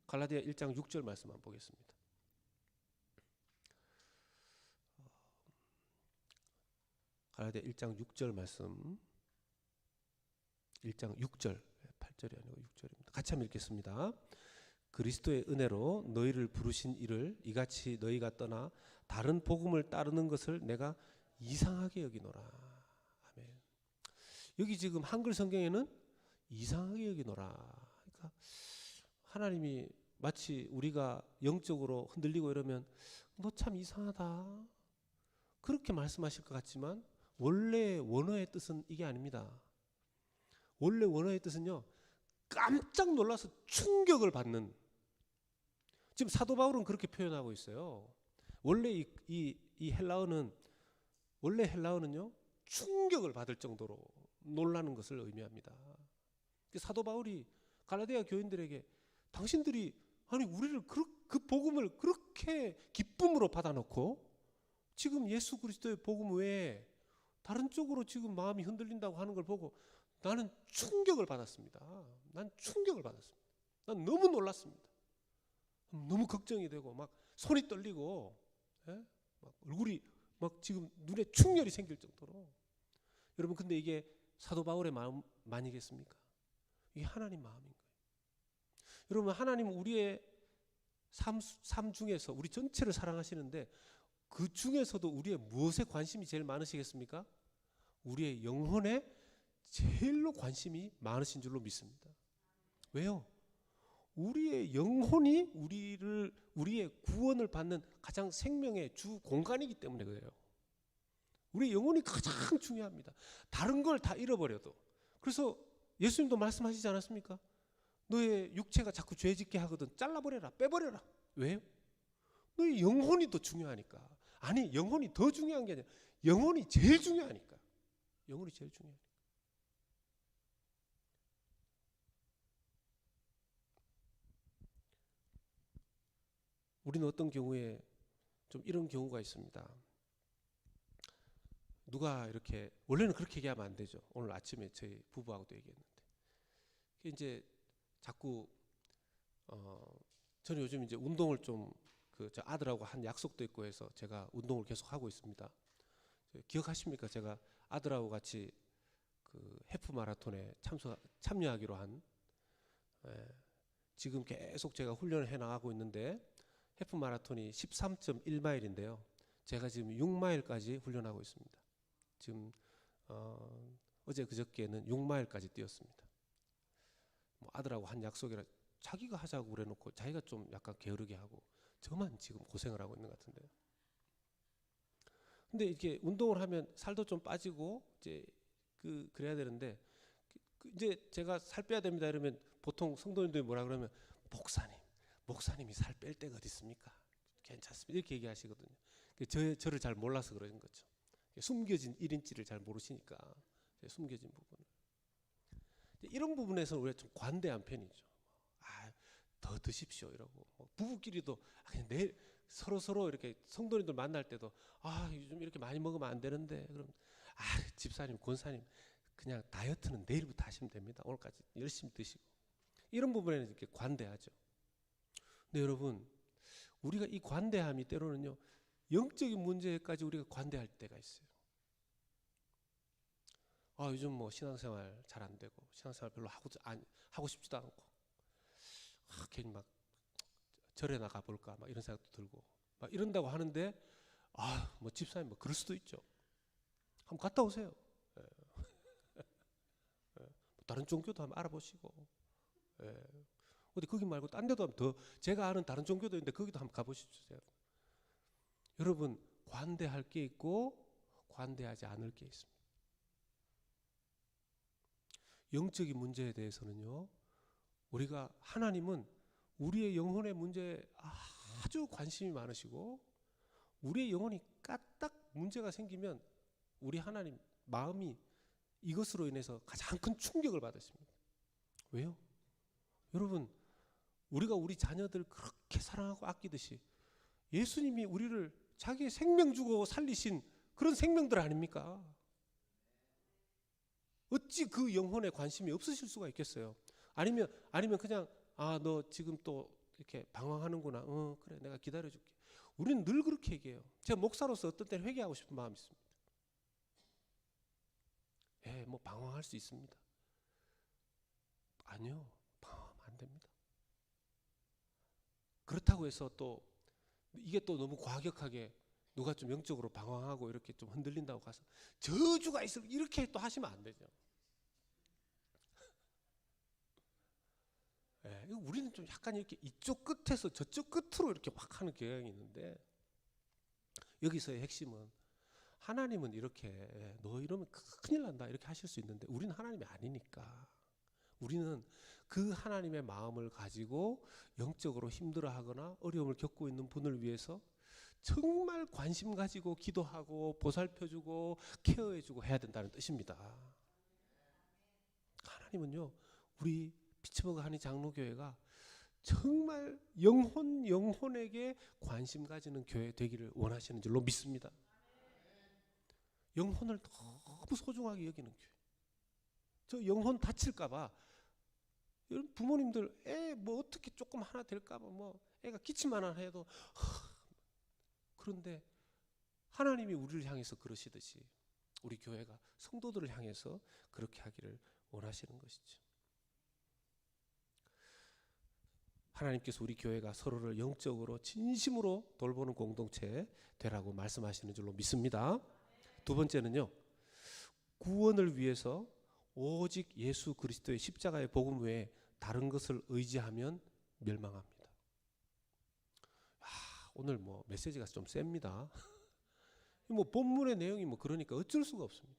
갈라디아 1장 6절 말씀 한번 보겠습니다. 갈라디아 1장 6절 말씀, 1장 6절, 8절이 아니고 6절입니다. 같이 한번 읽겠습니다. 그리스도의 은혜로 너희를 부르신 이를 이같이 너희가 떠나 다른 복음을 따르는 것을 내가 이상하게 여기노라. 아멘. 여기 지금 한글 성경에는 이상하게 여기노라. 그러니까 하나님이 마치 우리가 영적으로 흔들리고 이러면 너 참 이상하다 그렇게 말씀하실 것 같지만 원래 원어의 뜻은 이게 아닙니다. 원래 원어의 뜻은요, 깜짝 놀라서 충격을 받는. 지금 사도 바울은 그렇게 표현하고 있어요. 원래 이 헬라어는요 충격을 받을 정도로 놀라는 것을 의미합니다. 사도 바울이 갈라디아 교인들에게 당신들이 아니 우리를 그 복음을 그렇게 기쁨으로 받아놓고 지금 예수 그리스도의 복음 외에 다른 쪽으로 지금 마음이 흔들린다고 하는 걸 보고 나는 충격을 받았습니다. 난 충격을 받았습니다. 난 너무 놀랐습니다. 너무 걱정이 되고 막 손이 떨리고 막 얼굴이 막 지금 눈에 충혈이 생길 정도로. 여러분 근데 이게 사도 바울의 마음만이겠습니까? 이게 하나님 마음인 거예요. 여러분 하나님은 우리의 삶 중에서 우리 전체를 사랑하시는데 그 중에서도 우리의 무엇에 관심이 제일 많으시겠습니까? 우리의 영혼에 제일로 관심이 많으신 줄로 믿습니다. 왜요? 우리의 영혼이 우리의 구원을 받는 가장 생명의 주 공간이기 때문에 그래요. 우리의 영혼이 가장 중요합니다. 다른 걸 다 잃어버려도. 그래서 예수님도 말씀하시지 않았습니까? 너의 육체가 자꾸 죄짓게 하거든 잘라버려라, 빼버려라. 왜요? 너의 영혼이 더 중요하니까. 아니 영혼이 더 중요한 게 아니라 영혼이 제일 중요하니까. 영혼이 제일 중요하니까. 우리는 어떤 경우에 좀 이런 경우가 있습니다. 누가 이렇게 원래는 그렇게 얘기하면 안 되죠. 오늘 아침에 저희 부부하고도 얘기했는데 이제 자꾸 저는 요즘 이제 운동을 좀 저 아들하고 한 약속도 있고 해서 제가 운동을 계속 하고 있습니다. 기억하십니까? 제가 아들하고 같이 그 해프 마라톤에 참여하기로 한 지금 계속 제가 훈련을 해 나가고 있는데 해프 마라톤이 13.1마일인데요. 제가 지금 6마일까지 훈련하고 있습니다. 지금 어제 그저께는 6마일까지 뛰었습니다. 뭐 아들하고 한 약속이라 자기가 하자고 그래놓고 자기가 좀 약간 게으르게 하고 저만 지금 고생을 하고 있는 것 같은데요. 근데 이렇게 운동을 하면 살도 좀 빠지고 이제 그래야 되는데 이제 제가 살 빼야 됩니다 이러면 보통 성도님들이 뭐라 그러면 목사님이 살 뺄 때가 어디 있습니까? 괜찮습니다 이렇게 얘기하시거든요. 저를 잘 몰라서 그런 거죠. 숨겨진 1인치를 잘 모르시니까 숨겨진 부분을. 이런 부분에서 우리가 좀 관대한 편이죠. 더 드십시오 이러고 부부끼리도 그냥 내일 서로 이렇게 성도님들 만날 때도 요즘 이렇게 많이 먹으면 안 되는데 그럼 집사님 권사님 그냥 다이어트는 내일부터 하시면 됩니다. 오늘까지 열심히 드시고 이런 부분에는 이렇게 관대하죠. 근데 여러분 우리가 이 관대함이 때로는요 영적인 문제까지 우리가 관대할 때가 있어요. 요즘 뭐 신앙생활 잘 안 되고 신앙생활 별로 하고 싶지도 않고 괜히 막 절에 나가 볼까 막 이런 생각도 들고 막 이런다고 하는데 뭐 집사님 뭐 그럴 수도 있죠. 한번 갔다 오세요. 다른 종교도 한번 알아보시고 어디 거기 말고 딴 데도 한번 더 제가 아는 다른 종교도 있는데 거기도 한번 가보십시오. 여러분 관대할 게 있고 관대하지 않을 게 있습니다. 영적인 문제에 대해서는요 우리가 하나님은 우리의 영혼의 문제에 아주 관심이 많으시고 우리의 영혼이 까딱 문제가 생기면 우리 하나님 마음이 이것으로 인해서 가장 큰 충격을 받으십니다. 왜요? 여러분 우리가 우리 자녀들 그렇게 사랑하고 아끼듯이 예수님이 우리를 자기의 생명 주고 살리신 그런 생명들 아닙니까? 어찌 그 영혼에 관심이 없으실 수가 있겠어요? 아니면 그냥 너 지금 또 이렇게 방황하는구나. 그래 내가 기다려줄게. 우리는 늘 그렇게 얘기해요. 제가 목사로서 어떤 때는 회개하고 싶은 마음이 있습니다. 뭐 방황할 수 있습니다. 아니요, 방황하면 안 됩니다. 그렇다고 해서 또 이게 또 너무 과격하게 누가 좀 영적으로 방황하고 이렇게 좀 흔들린다고 가서 저주가 있으면 이렇게 또 하시면 안 되죠. 우리는 좀 약간 이렇게 이쪽 끝에서 저쪽 끝으로 이렇게 확 하는 경향이 있는데 여기서의 핵심은 하나님은 이렇게 너 이러면 큰일 난다 이렇게 하실 수 있는데 우리는 하나님이 아니니까 우리는 그 하나님의 마음을 가지고 영적으로 힘들어하거나 어려움을 겪고 있는 분을 위해서 정말 관심 가지고 기도하고 보살펴주고 케어해주고 해야 된다는 뜻입니다. 하나님은요, 우리 피츠버그 한인 장로교회가 정말 영혼에게 관심 가지는 교회 되기를 원하시는 줄로 믿습니다. 영혼을 너무 소중하게 여기는 교회. 저 영혼 다칠까봐 여러분 부모님들 애 뭐 어떻게 조금 하나 될까봐 뭐 애가 기침만 하나 해도 그런데 하나님이 우리를 향해서 그러시듯이 우리 교회가 성도들을 향해서 그렇게 하기를 원하시는 것이죠. 하나님께서 우리 교회가 서로를 영적으로 진심으로 돌보는 공동체 되라고 말씀하시는 줄로 믿습니다. 두 번째는요, 구원을 위해서 오직 예수 그리스도의 십자가의 복음 외에 다른 것을 의지하면 멸망합니다. 오늘 뭐 메시지가 좀 셉니다. 뭐 본문의 내용이 뭐 그러니까 어쩔 수가 없습니다.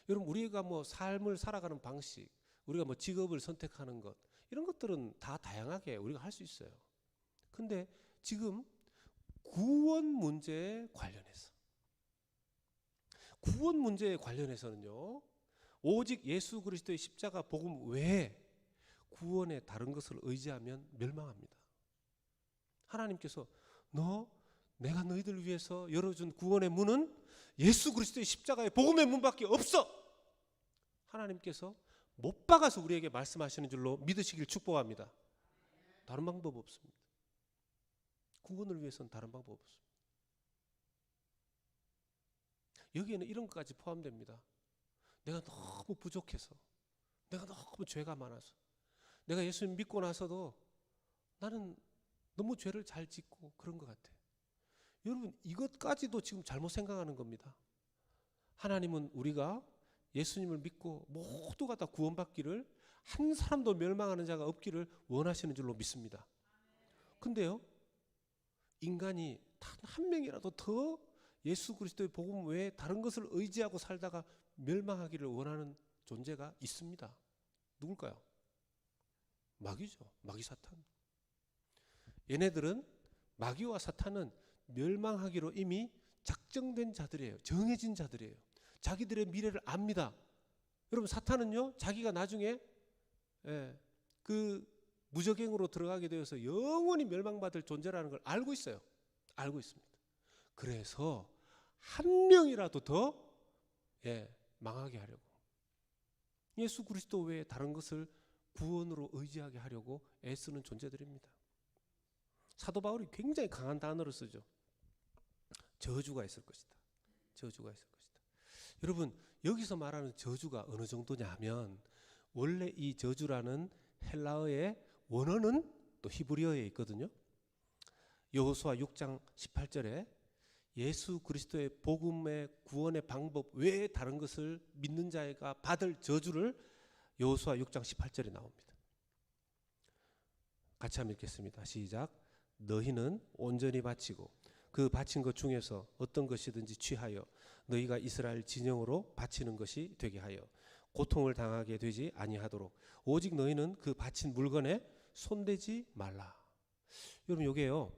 여러분, 우리가 뭐 삶을 살아가는 방식, 우리가 뭐 직업을 선택하는 것, 이런 것들은 다 다양하게 우리가 할 수 있어요. 근데 지금 구원 문제에 관련해서는요, 오직 예수 그리스도의 십자가 복음 외에 구원에 다른 것을 의지하면 멸망합니다. 하나님께서 내가 너희들 위해서 열어준 구원의 문은 예수 그리스도의 십자가의 복음의 문밖에 없어. 하나님께서 못 박아서 우리에게 말씀하시는 줄로 믿으시길 축복합니다. 다른 방법 없습니다. 구원을 위해서는 다른 방법 없습니다. 여기에는 이런 것까지 포함됩니다. 내가 너무 부족해서, 내가 너무 죄가 많아서, 내가 예수님 믿고 나서도 나는 너무 죄를 잘 짓고 그런 것 같아. 여러분, 이것까지도 지금 잘못 생각하는 겁니다. 하나님은 우리가 예수님을 믿고 모두가 다 구원받기를, 한 사람도 멸망하는 자가 없기를 원하시는 줄로 믿습니다. 근데요, 인간이 단 한 명이라도 더 예수 그리스도의 복음 외에 다른 것을 의지하고 살다가 멸망하기를 원하는 존재가 있습니다. 누굴까요? 마귀죠. 마귀 사탄. 얘네들은, 마귀와 사탄은 멸망하기로 이미 작정된 자들이에요. 정해진 자들이에요. 자기들의 미래를 압니다. 여러분, 사탄은요, 자기가 나중에 그 무저갱으로 들어가게 되어서 영원히 멸망받을 존재라는 걸 알고 있어요. 알고 있습니다. 그래서 한 명이라도 더 망하게 하려고, 예수 그리스도 외에 다른 것을 구원으로 의지하게 하려고 애쓰는 존재들입니다. 사도 바울이 굉장히 강한 단어를 쓰죠. 저주가 있을 것이다. 저주가 있을 것이다. 여러분, 여기서 말하는 저주가 어느 정도냐 하면, 원래 이 저주라는 헬라어의 원어는 또 히브리어에 있거든요. 여호수아 6장 18절에 예수 그리스도의 복음의 구원의 방법 외에 다른 것을 믿는 자가 받을 저주를 여호수아 6장 18절에 나옵니다. 같이 한번 읽겠습니다. 시작. 너희는 온전히 바치고 그 바친 것 중에서 어떤 것이든지 취하여 너희가 이스라엘 진영으로 바치는 것이 되게 하여 고통을 당하게 되지 아니하도록 오직 너희는 그 바친 물건에 손대지 말라. 여러분, 요게요,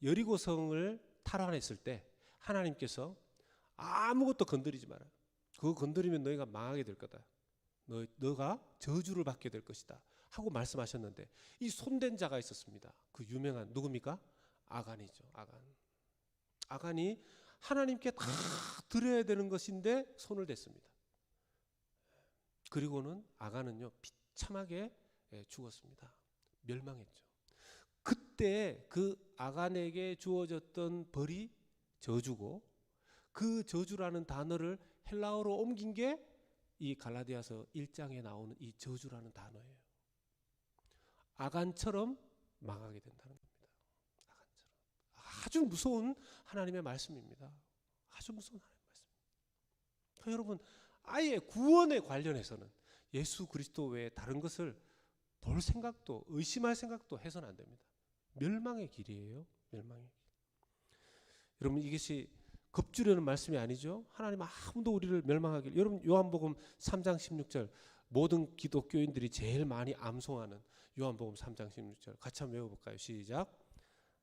여리고성을 탈환했을 때 하나님께서 아무것도 건드리지 마라. 그거 건드리면 너희가 망하게 될 거다. 너가 저주를 받게 될 것이다 하고 말씀하셨는데, 이 손댄 자가 있었습니다. 그 유명한, 누굽니까? 아간이죠. 아간이 하나님께 다 드려야 되는 것인데 손을 댔습니다. 그리고는 아간은요, 비참하게 죽었습니다. 멸망했죠. 그때 그 아간에게 주어졌던 벌이 저주고, 그 저주라는 단어를 헬라어로 옮긴 게 이 갈라디아서 1장에 나오는 이 저주라는 단어예요. 아간처럼 망하게 된다는 겁니다. 아간처럼. 아주 무서운 하나님의 말씀입니다. 아주 무서운 하나님의 말씀입니다. 여러분, 아예 구원에 관련해서는 예수 그리스도 외에 다른 것을 볼 생각도, 의심할 생각도 해서는 안 됩니다. 멸망의 길이에요. 멸망의 길. 여러분, 이것이 겁주려는 말씀이 아니죠. 하나님 아무도 우리를 멸망하길. 여러분, 요한복음 3장 16절, 모든 기독교인들이 제일 많이 암송하는 요한복음 3장 16절 같이 한번 외워볼까요? 시작.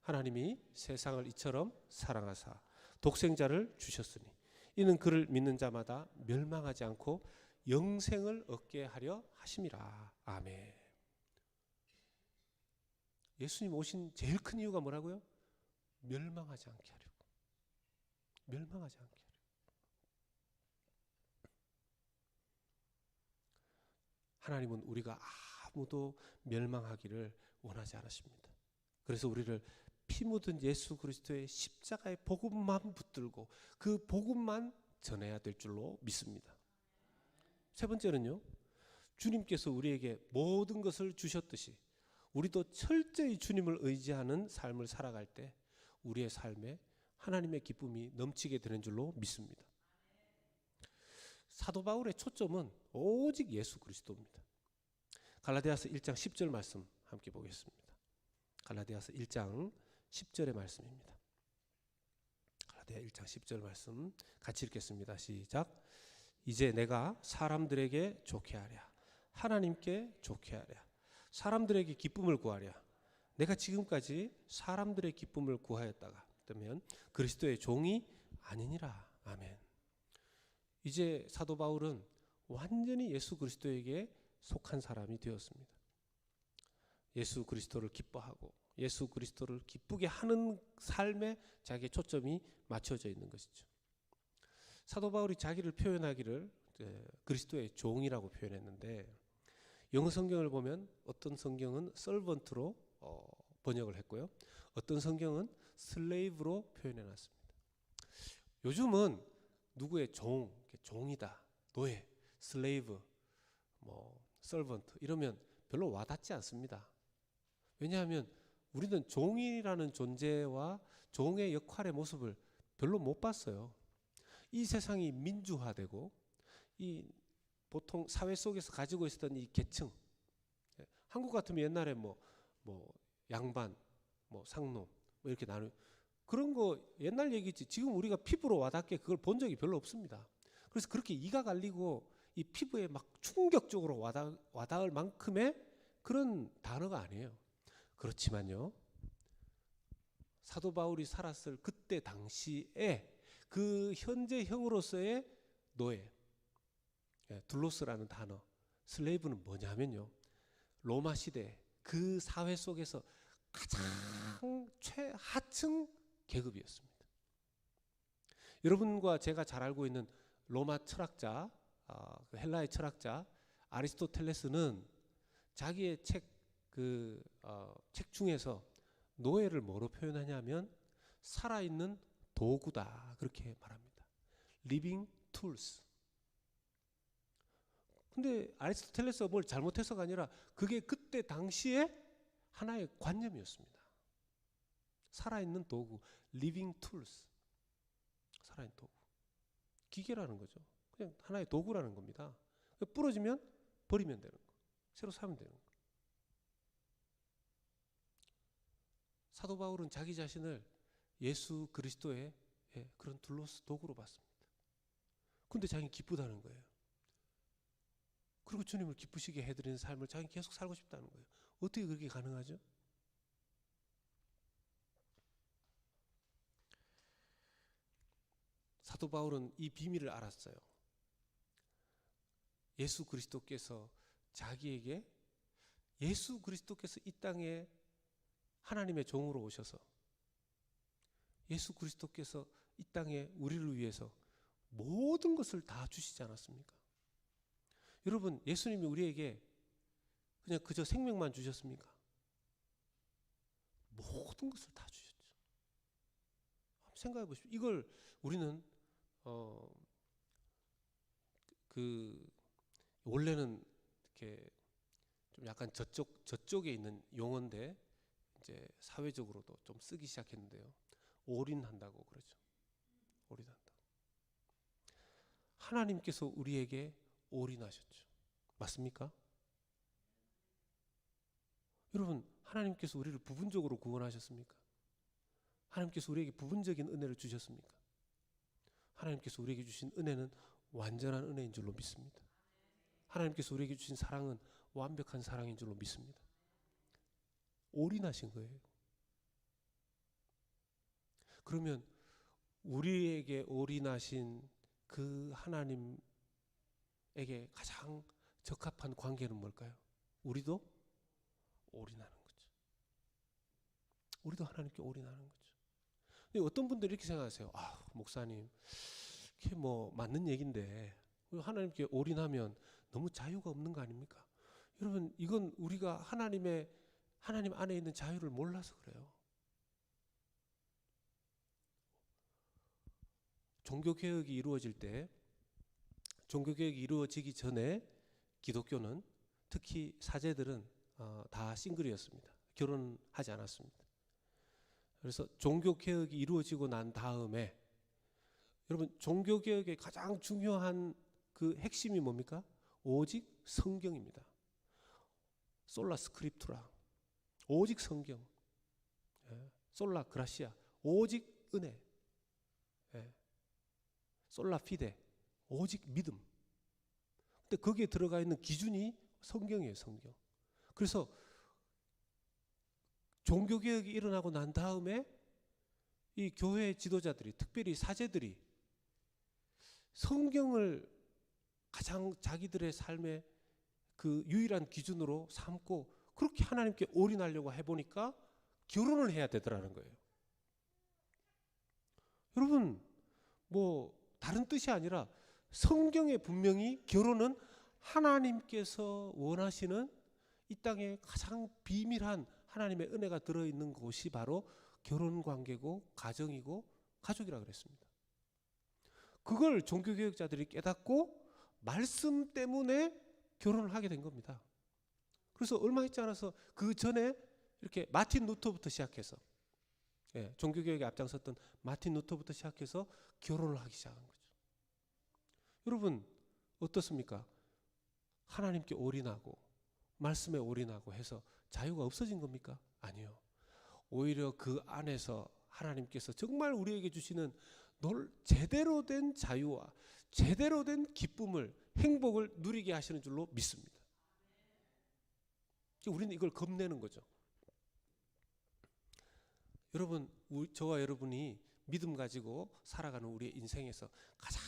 하나님이 세상을 이처럼 사랑하사 독생자를 주셨으니 이는 그를 믿는 자마다 멸망하지 않고 영생을 얻게 하려 하심이라. 아멘. 예수님 오신 제일 큰 이유가 뭐라고요? 멸망하지 않게 하려고. 멸망하지 않게 하려고. 하나님은 우리가 아무도 멸망하기를 원하지 않으십니다. 그래서 우리를 피 묻은 예수 그리스도의 십자가의 복음만 붙들고 그 복음만 전해야 될 줄로 믿습니다. 세 번째는요, 주님께서 우리에게 모든 것을 주셨듯이 우리도 철저히 주님을 의지하는 삶을 살아갈 때 우리의 삶에 하나님의 기쁨이 넘치게 되는 줄로 믿습니다. 사도 바울의 초점은 오직 예수 그리스도입니다. 갈라디아서 1장 10절 말씀 함께 보겠습니다. 갈라디아서 1장 10절의 말씀입니다. 갈라디아 1장 10절 말씀 같이 읽겠습니다. 시작. 이제 내가 사람들에게 좋게 하랴, 하나님께 좋게 하랴, 사람들에게 기쁨을 구하랴. 내가 지금까지 사람들의 기쁨을 구하였다가 그러면 그리스도의 종이 아니니라. 아멘. 이제 사도 바울은 완전히 예수 그리스도에게 속한 사람이 되었습니다. 예수 그리스도를 기뻐하고 예수 그리스도를 기쁘게 하는 삶에 자기의 초점이 맞춰져 있는 것이죠. 사도 바울이 자기를 표현하기를 그리스도의 종이라고 표현했는데 영어 성경을 보면 어떤 성경은 servant로 번역을 했고요. 어떤 성경은 slave로 표현해놨습니다. 요즘은 누구의 종이다, 노예, slave, servant 이러면 별로 와닿지 않습니다. 왜냐하면 우리는 종이라는 존재와 종의 역할의 모습을 별로 못 봤어요. 이 세상이 민주화되고 이 보통 사회 속에서 가지고 있었던 이 계층, 한국 같으면 옛날에 양반, 상놈 이렇게 나누 그런 거 옛날 얘기지. 지금 우리가 피부로 와닿게 그걸 본 적이 별로 없습니다. 그래서 그렇게 이가 갈리고 이 피부에 막 충격적으로 와닿을 만큼의 그런 단어가 아니에요. 그렇지만요, 사도 바울이 살았을 그때 당시에 그 현재형으로서의 노예, 둘로스라는 단어, 슬레이브는 뭐냐면요, 로마 시대 그 사회 속에서 가장 최하층 계급이었습니다. 여러분과 제가 잘 알고 있는 로마 철학자, 헬라의 철학자 아리스토텔레스는 자기의 책 중에서 노예를 뭐로 표현하냐면 살아있는 도구다 그렇게 말합니다. Living tools. 근데 아리스토텔레스가 뭘 잘못해서가 아니라 그게 그때 당시에 하나의 관념이었습니다. 살아있는 도구, living tools. 살아있는 도구. 기계라는 거죠. 그냥 하나의 도구라는 겁니다. 부러지면 버리면 되는 거. 새로 사면 되는 거. 사도 바울은 자기 자신을 예수 그리스도의 그런 둘로스 도구로 봤습니다. 근데 자기는 기쁘다는 거예요. 그리고 주님을 기쁘시게 해드리는 삶을 자기는 계속 살고 싶다는 거예요. 어떻게 그렇게 가능하죠? 사도 바울은 이 비밀을 알았어요. 예수 그리스도께서 자기에게 예수 그리스도께서 이 땅에 하나님의 종으로 오셔서 예수 그리스도께서 이 땅에 우리를 위해서 모든 것을 다 주시지 않았습니까? 여러분, 예수님이 우리에게 그냥 그저 생명만 주셨습니까? 모든 것을 다 주셨죠. 한번 생각해 보십시오. 이걸 우리는 원래는 이렇게 좀 약간 저쪽에 있는 용어인데 이제 사회적으로도 좀 쓰기 시작했는데요. 올인한다고 그러죠. 올인한다. 하나님께서 우리에게 올인하셨죠. 맞습니까? 여러분, 하나님께서 우리를 부분적으로 구원하셨습니까? 하나님께서 우리에게 부분적인 은혜를 주셨습니까? 하나님께서 우리에게 주신 은혜는 완전한 은혜인 줄로 믿습니다. 하나님께서 우리에게 주신 사랑은 완벽한 사랑인 줄로 믿습니다. 올인하신 거예요. 그러면 우리에게 올인하신 그 하나님의 하나님께에게 가장 적합한 관계는 뭘까요? 우리도 올인하는 거죠. 우리도 하나님께 올인하는 거죠. 근데 어떤 분들이 이렇게 생각하세요. 아, 목사님, 그게 뭐 맞는 얘기인데 하나님께 올인하면 너무 자유가 없는 거 아닙니까? 여러분, 이건 우리가 하나님 안에 있는 자유를 몰라서 그래요. 종교개혁이 이루어질 때, 종교개혁이 이루어지기 전에 기독교는, 특히 사제들은 다 싱글이었습니다. 결혼하지 않았습니다. 그래서 종교개혁이 이루어지고 난 다음에, 여러분, 종교개혁의 가장 중요한 그 핵심이 뭡니까? 오직 성경입니다. 솔라 스크립투라, 오직 성경. 솔라 그라시아, 오직 은혜. 솔라 피데, 오직 믿음. 근데 거기에 들어가 있는 기준이 성경이에요, 성경. 그래서 종교개혁이 일어나고 난 다음에 이 교회 지도자들이, 특별히 사제들이 성경을 가장 자기들의 삶의 그 유일한 기준으로 삼고 그렇게 하나님께 올인하려고 해보니까 결혼을 해야 되더라는 거예요. 여러분, 뭐 다른 뜻이 아니라 성경에 분명히 결혼은 하나님께서 원하시는 이 땅에 가장 비밀한 하나님의 은혜가 들어있는 곳이 바로 결혼관계고 가정이고 가족이라고 그랬습니다. 그걸 종교개혁자들이 깨닫고 말씀 때문에 결혼을 하게 된 겁니다. 그래서 얼마 있지 않아서 그 전에 이렇게 마틴 루터부터 시작해서, 종교개혁에 앞장섰던 마틴 루터부터 시작해서 결혼을 하기 시작한 거죠. 여러분, 어떻습니까? 하나님께 올인하고 말씀에 올인하고 해서 자유가 없어진 겁니까? 아니요. 오히려 그 안에서 하나님께서 정말 우리에게 주시는 제대로 된 자유와 제대로 된 기쁨을, 행복을 누리게 하시는 줄로 믿습니다. 우리는 이걸 겁내는 거죠. 여러분, 저와 여러분이 믿음 가지고 살아가는 우리의 인생에서 가장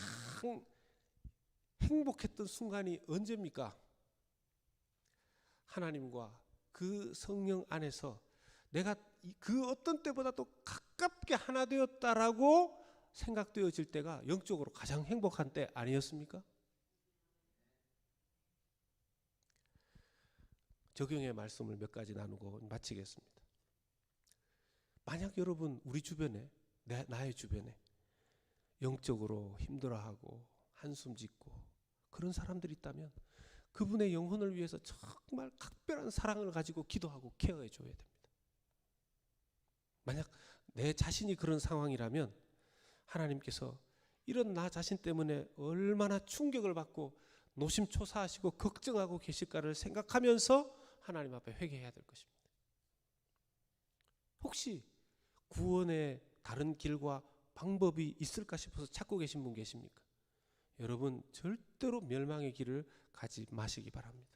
행복했던 순간이 언제입니까? 하나님과 그 성령 안에서 내가 그 어떤 때보다도 가깝게 하나 되었다라고 생각되어질 때가 영적으로 가장 행복한 때 아니었습니까? 적용의 말씀을 몇 가지 나누고 마치겠습니다. 만약 여러분 우리 주변에, 나의 주변에 영적으로 힘들어하고 한숨 짓고 그런 사람들이 있다면 그분의 영혼을 위해서 정말 각별한 사랑을 가지고 기도하고 케어해 줘야 됩니다. 만약 내 자신이 그런 상황이라면 하나님께서 이런 나 자신 때문에 얼마나 충격을 받고 노심초사하시고 걱정하고 계실까를 생각하면서 하나님 앞에 회개해야 될 것입니다. 혹시 구원의 다른 길과 방법이 있을까 싶어서 찾고 계신 분 계십니까? 여러분, 절대로 멸망의 길을 가지 마시기 바랍니다.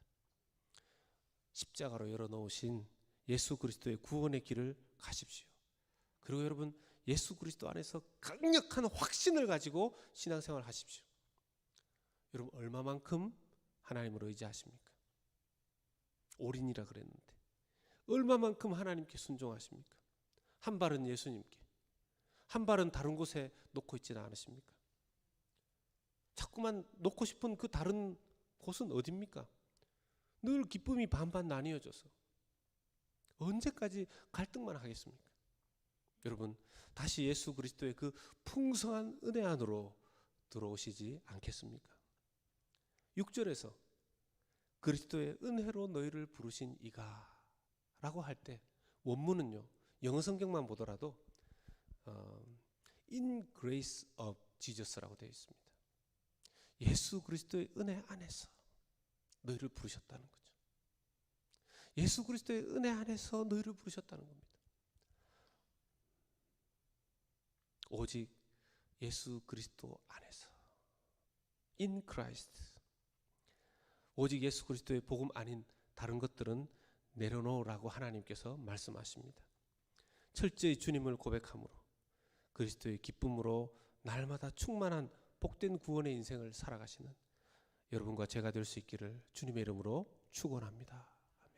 십자가로 열어놓으신 예수 그리스도의 구원의 길을 가십시오. 그리고 여러분, 예수 그리스도 안에서 강력한 확신을 가지고 신앙생활 하십시오. 여러분, 얼마만큼 하나님을 의지하십니까? 올인이라 그랬는데 얼마만큼 하나님께 순종하십니까? 한 발은 예수님께, 한 발은 다른 곳에 놓고 있지는 않으십니까? 자꾸만 놓고 싶은 그 다른 곳은 어디입니까? 늘 기쁨이 반반 나뉘어져서 언제까지 갈등만 하겠습니까? 여러분, 다시 예수 그리스도의 그 풍성한 은혜 안으로 들어오시지 않겠습니까? 6절에서 그리스도의 은혜로 너희를 부르신 이가 라고 할 때 원문은요, 영어 성경만 보더라도 In grace of Jesus라고 되어 있습니다. 예수 그리스도의 은혜 안에서 너희를 부르셨다는 거죠. 예수 그리스도의 은혜 안에서 너희를 부르셨다는 겁니다. 오직 예수 그리스도 안에서, In Christ. 오직 예수 그리스도의 복음 아닌 다른 것들은 내려놓으라고 하나님께서 말씀하십니다. 철저히 주님을 고백함으로 그리스도의 기쁨으로 날마다 충만한 복된 구원의 인생을 살아가시는 여러분과 제가 될 수 있기를 주님의 이름으로 축원합니다. 아멘.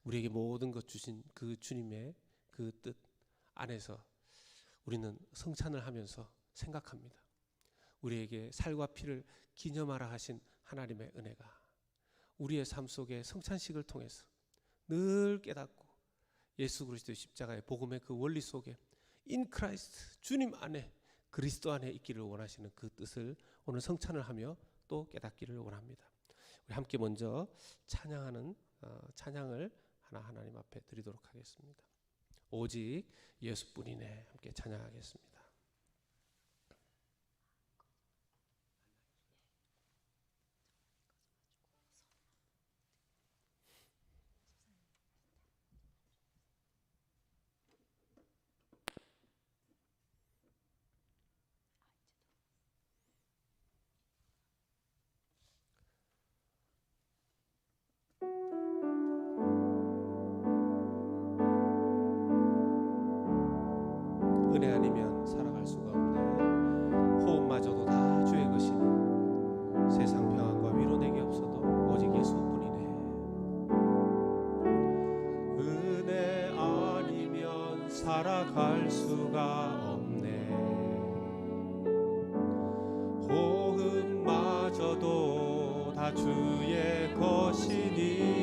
우리에게 모든 것 주신 그 주님의 그 뜻 안에서 우리는 성찬을 하면서 생각합니다. 우리에게 살과 피를 기념하라 하신 하나님의 은혜가 우리의 삶 속에 성찬식을 통해서 늘 깨닫고 예수 그리스도의 십자가의 복음의 그 원리 속에 인 크라이스트 주님 안에 그리스도 안에 있기를 원하시는 그 뜻을 오늘 성찬을 하며 또 깨닫기를 원합니다. 우리 함께 먼저 찬양하는 찬양을 하나님 앞에 드리도록 하겠습니다. 오직 예수뿐이네. 함께 찬양하겠습니다. 은혜 아니면 살아갈 수가 없네. 호흡마저도 다 주의 것이니 세상 평안과 위로 내게 없어도 오직 예수뿐이네. 은혜 아니면 살아갈 수가 없네. 호흡마저도 다 주의 것이니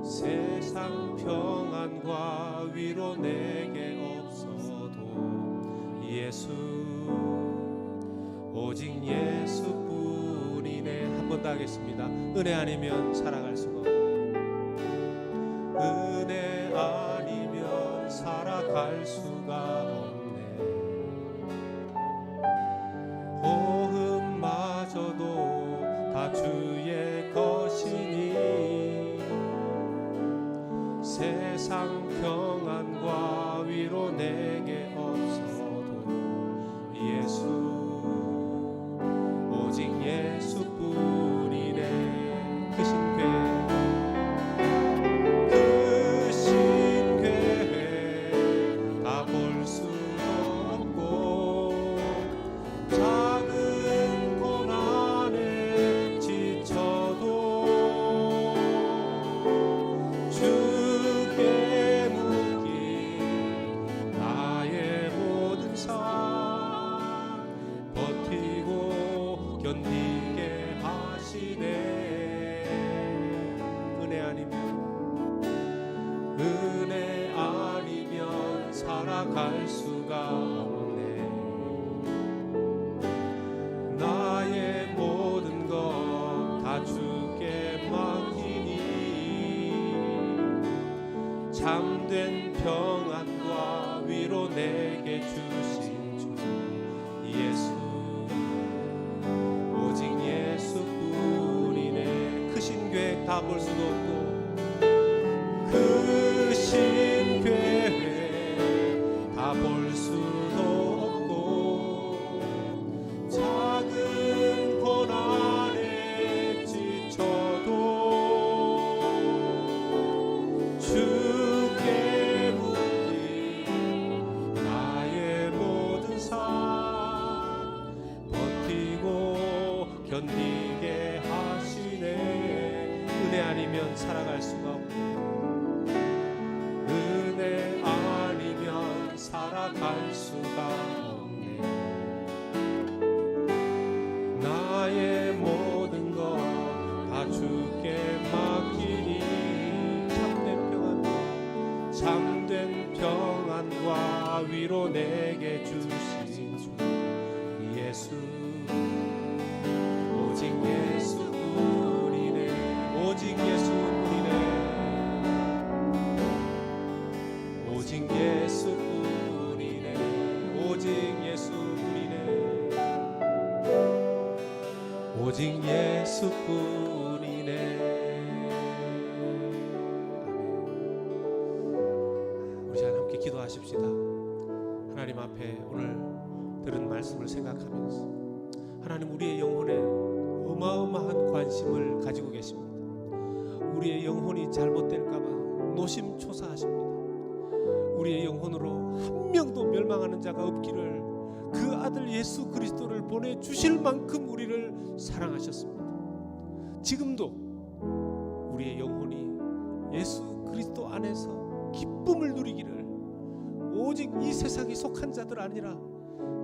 세상 평안과 위로 내게 없어도 예수 오직 예수뿐이네. 한 번 더 하겠습니다. 은혜 아니면 살아갈 수가 없네. 은혜 아니면 살아갈 수가 없네. 호흡마저도 다 주의 것이니 세상 평안과 위로 내게 없어도 예수 오직 예수뿐이네. 그 신궤 다 볼 수도 없고 작은 고난에 지쳐도 주께 묻기 나의 모든 삶 버티고 견디게 하시네. 은혜 아니면 살아갈 수가 없네. 나의 모든 것 다 주께 맡기니 참된 평안과 위로 내게 주신 주 예수 오직 예수뿐이네. 크신 계획 다 볼 수도 없고 크신 계획 다 볼 수도 없고 작은 고난에 지쳐도 주께 묻기 나의 모든 삶 버티고 견디게 하시네. 은혜 아니면 살아갈 수가 없고 은혜 아니면 살아갈 수가 없네. 나의 모든 것 다 주께 맡기니 참된 평안과 위로 내게 주신 주 예수 오직 예수뿐이네. 오직 예수뿐이네. 오직 예수뿐이네. 오직 예수뿐이네. 오직 예수뿐이네. 우리 자 함께 기도하십시다. 하나님 앞에 오늘 들은 말씀을 생각하면서 하나님 우리의 영혼에 어마어마한 관심을 가지고 계십니다. 우리의 영혼이 잘못될까봐 노심초사하십니다. 우리의 영혼으로 한 명도 멸망하는 자가 없기를 그 아들 예수 그리스도를 보내주실 만큼 우리를 사랑하셨습니다. 지금도 우리의 영혼이 예수 그리스도 안에서 기쁨을 누리기를, 오직 이 세상에 속한 자들 아니라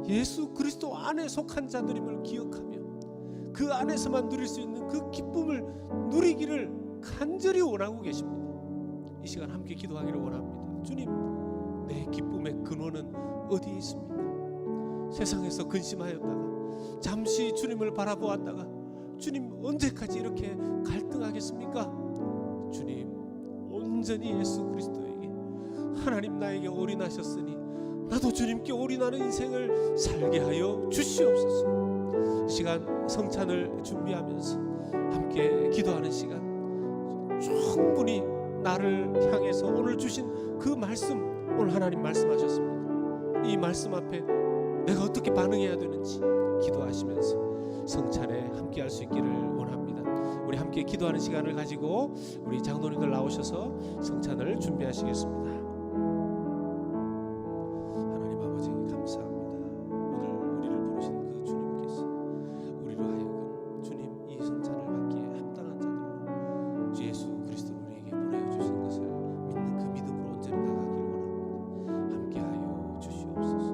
예수 그리스도 안에 속한 자들임을 기억하며 그 안에서만 누릴 수 있는 그 기쁨을 누리기를 간절히 원하고 계십니다. 이 시간 함께 기도하기를 원합니다. 주님, 내 기쁨의 근원은 어디에 있습니까? 세상에서 근심하였다가 잠시 주님을 바라보았다가 주님 언제까지 이렇게 갈등하겠습니까? 주님, 온전히 예수 그리스도에게, 하나님 나에게 올인하셨으니 나도 주님께 올인하는 인생을 살게 하여 주시옵소서. 이 시간 성찬을 준비하면서 함께 기도하는 시간, 충분히 나를 향해서 오늘 주신 그 말씀, 오늘 하나님 말씀하셨습니다. 이 말씀 앞에 내가 어떻게 반응해야 되는지 기도하시면서 성찬에 함께 할 수 있기를 원합니다. 우리 함께 기도하는 시간을 가지고 우리 장로님들 나오셔서 성찬을 준비하시겠습니다. 하나님 아버지 감사합니다. 오늘 우리를 부르신 그 주님께서 우리로 하여금 주님 이 성찬을 받기에 합당한 자들로 주 예수 그리스도를 우리에게 보내주신 것을 믿는 그 믿음으로 온전히 나가기를 원합니다. 함께하여 주시옵소서.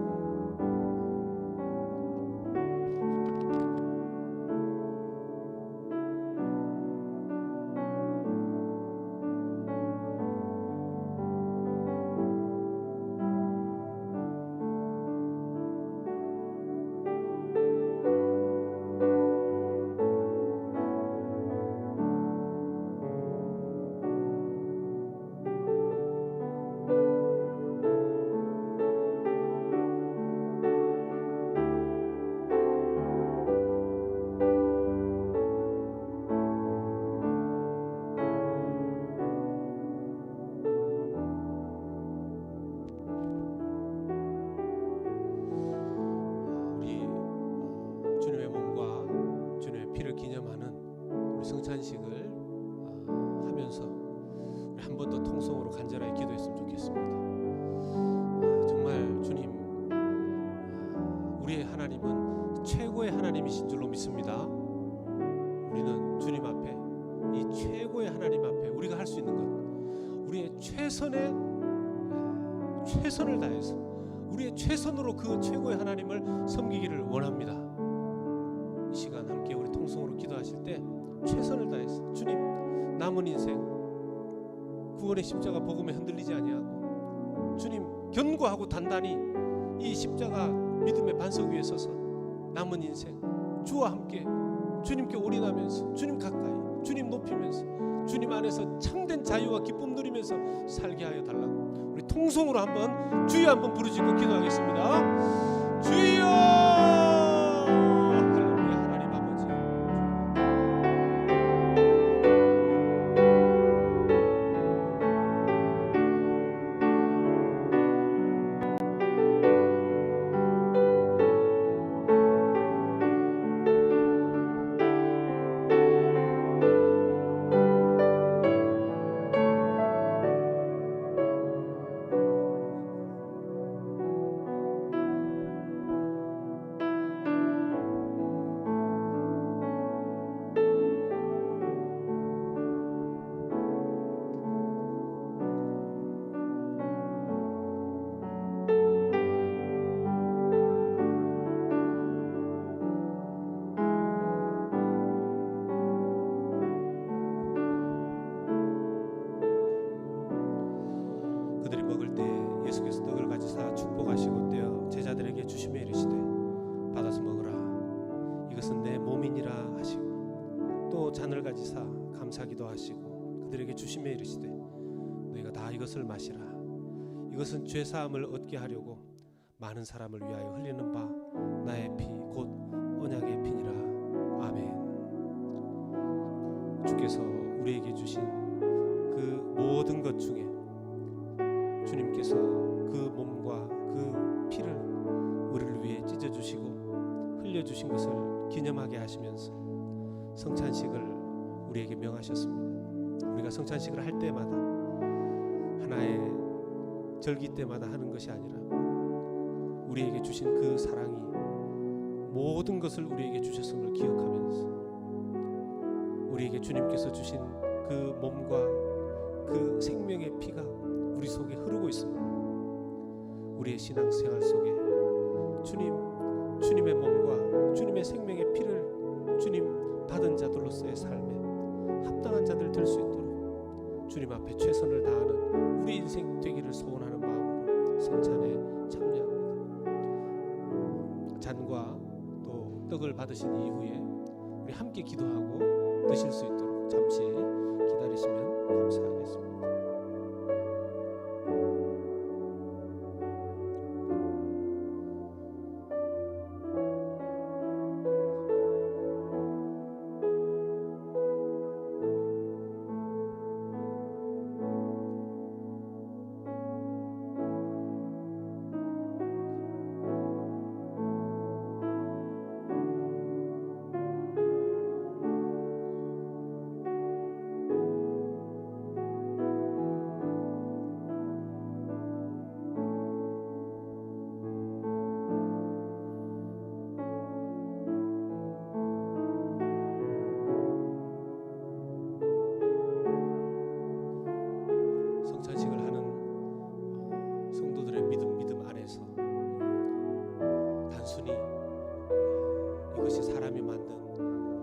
성찬식을 하면서 한 번 더 통성으로 간절하게 기도했으면 좋겠습니다. 정말 주님, 우리의 하나님은 최고의 하나님이신 줄로 믿습니다. 우리는 주님 앞에, 이 최고의 하나님 앞에 우리가 할 수 있는 것, 우리의 최선을 다해서 우리의 최선으로 그 최고의 하나님을 섬기기를 원합니다. 이 시간 함께 우리 통성으로 기도하실 때 최선을 다해서 주님, 남은 인생 구원의 십자가 복음에 흔들리지 아니하고 주님 견고하고 단단히 이 십자가 믿음의 반석 위에 서서 남은 인생 주와 함께 주님께 올인하면서 주님 가까이 주님 높이면서 주님 안에서 참된 자유와 기쁨 누리면서 살게 하여 달라고 우리 통성으로 한번 주여 한번 부르짖고 기도하겠습니다. 주여! 그들이 먹을 때 예수께서 떡을 가지사 축복하시고 떼어 제자들에게 주시며 이르시되 받아서 먹으라, 이것은 내 몸이니라 하시고 또 잔을 가지사 감사기도 하시고 그들에게 주시며 이르시되 너희가 다 이것을 마시라, 이것은 죄사함을 얻게 하려고 많은 사람을 위하여 흘리는 바 나의 피 곧 언약의 피니라. 아멘. 주께서 우리에게 주신 그 모든 것 중에 주님께서 그 몸과 그 피를 우리를 위해 찢어주시고 흘려주신 것을 기념하게 하시면서 성찬식을 우리에게 명하셨습니다. 우리가 성찬식을 할 때마다 하나의 절기 때마다 하는 것이 아니라 우리에게 주신 그 사랑이 모든 것을 우리에게 주셨음을 기억하면서 우리에게 주님께서 주신 그 몸과 그 생명의 피가 우리 속에 흐르고 있습니다. 우리의 신앙생활 속에 주님의 몸과 주님의 생명의 피를 주님 받은 자들로서의 삶에 합당한 자들 될 수 있도록 주님 앞에 최선을 다하는 우리 인생 되기를 소원하는 마음으로 성찬에 참여합니다. 잔과 또 떡을 받으신 이후에 우리 함께 기도하고 드실 수 있도록 잠시 기다리시면 감사하겠습니다. 성찬식을 하는 성도들의 믿음 안에서 단순히 이것이 사람이 만든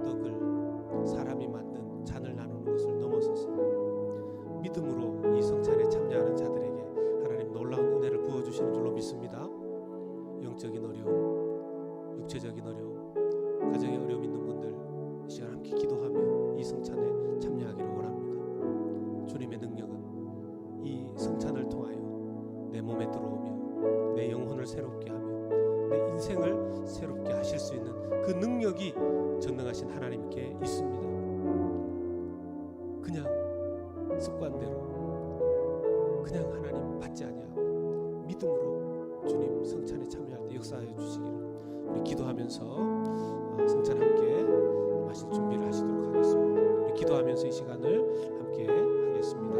떡을 사람이 만든 잔을 나누는 것을 넘어서서 믿음으로 이 성찬에 참여하는 자들에게 하나님 놀라운 은혜를 부어주시는 줄로 믿습니다. 영적인 어려움, 육체적인 어려움, 가정의 어려움 있는 분들 이 시간 함께 기도하며 이 성찬에 참여하기를 원합니다. 주님의 능력은 이 성찬을 통하여 내 몸에 들어오며 내 영혼을 새롭게 하며 내 인생을 새롭게 하실 수 있는 그 능력이 전능하신 하나님께 있습니다. 그냥 습관대로 그냥 하나님 받지 아니하고 믿음으로 주님 성찬에 참여할 때 역사하여 주시기를 우리 기도하면서 성찬 함께 마실 준비를 하시도록 하겠습니다. 우리 기도하면서 이 시간을 함께 하겠습니다.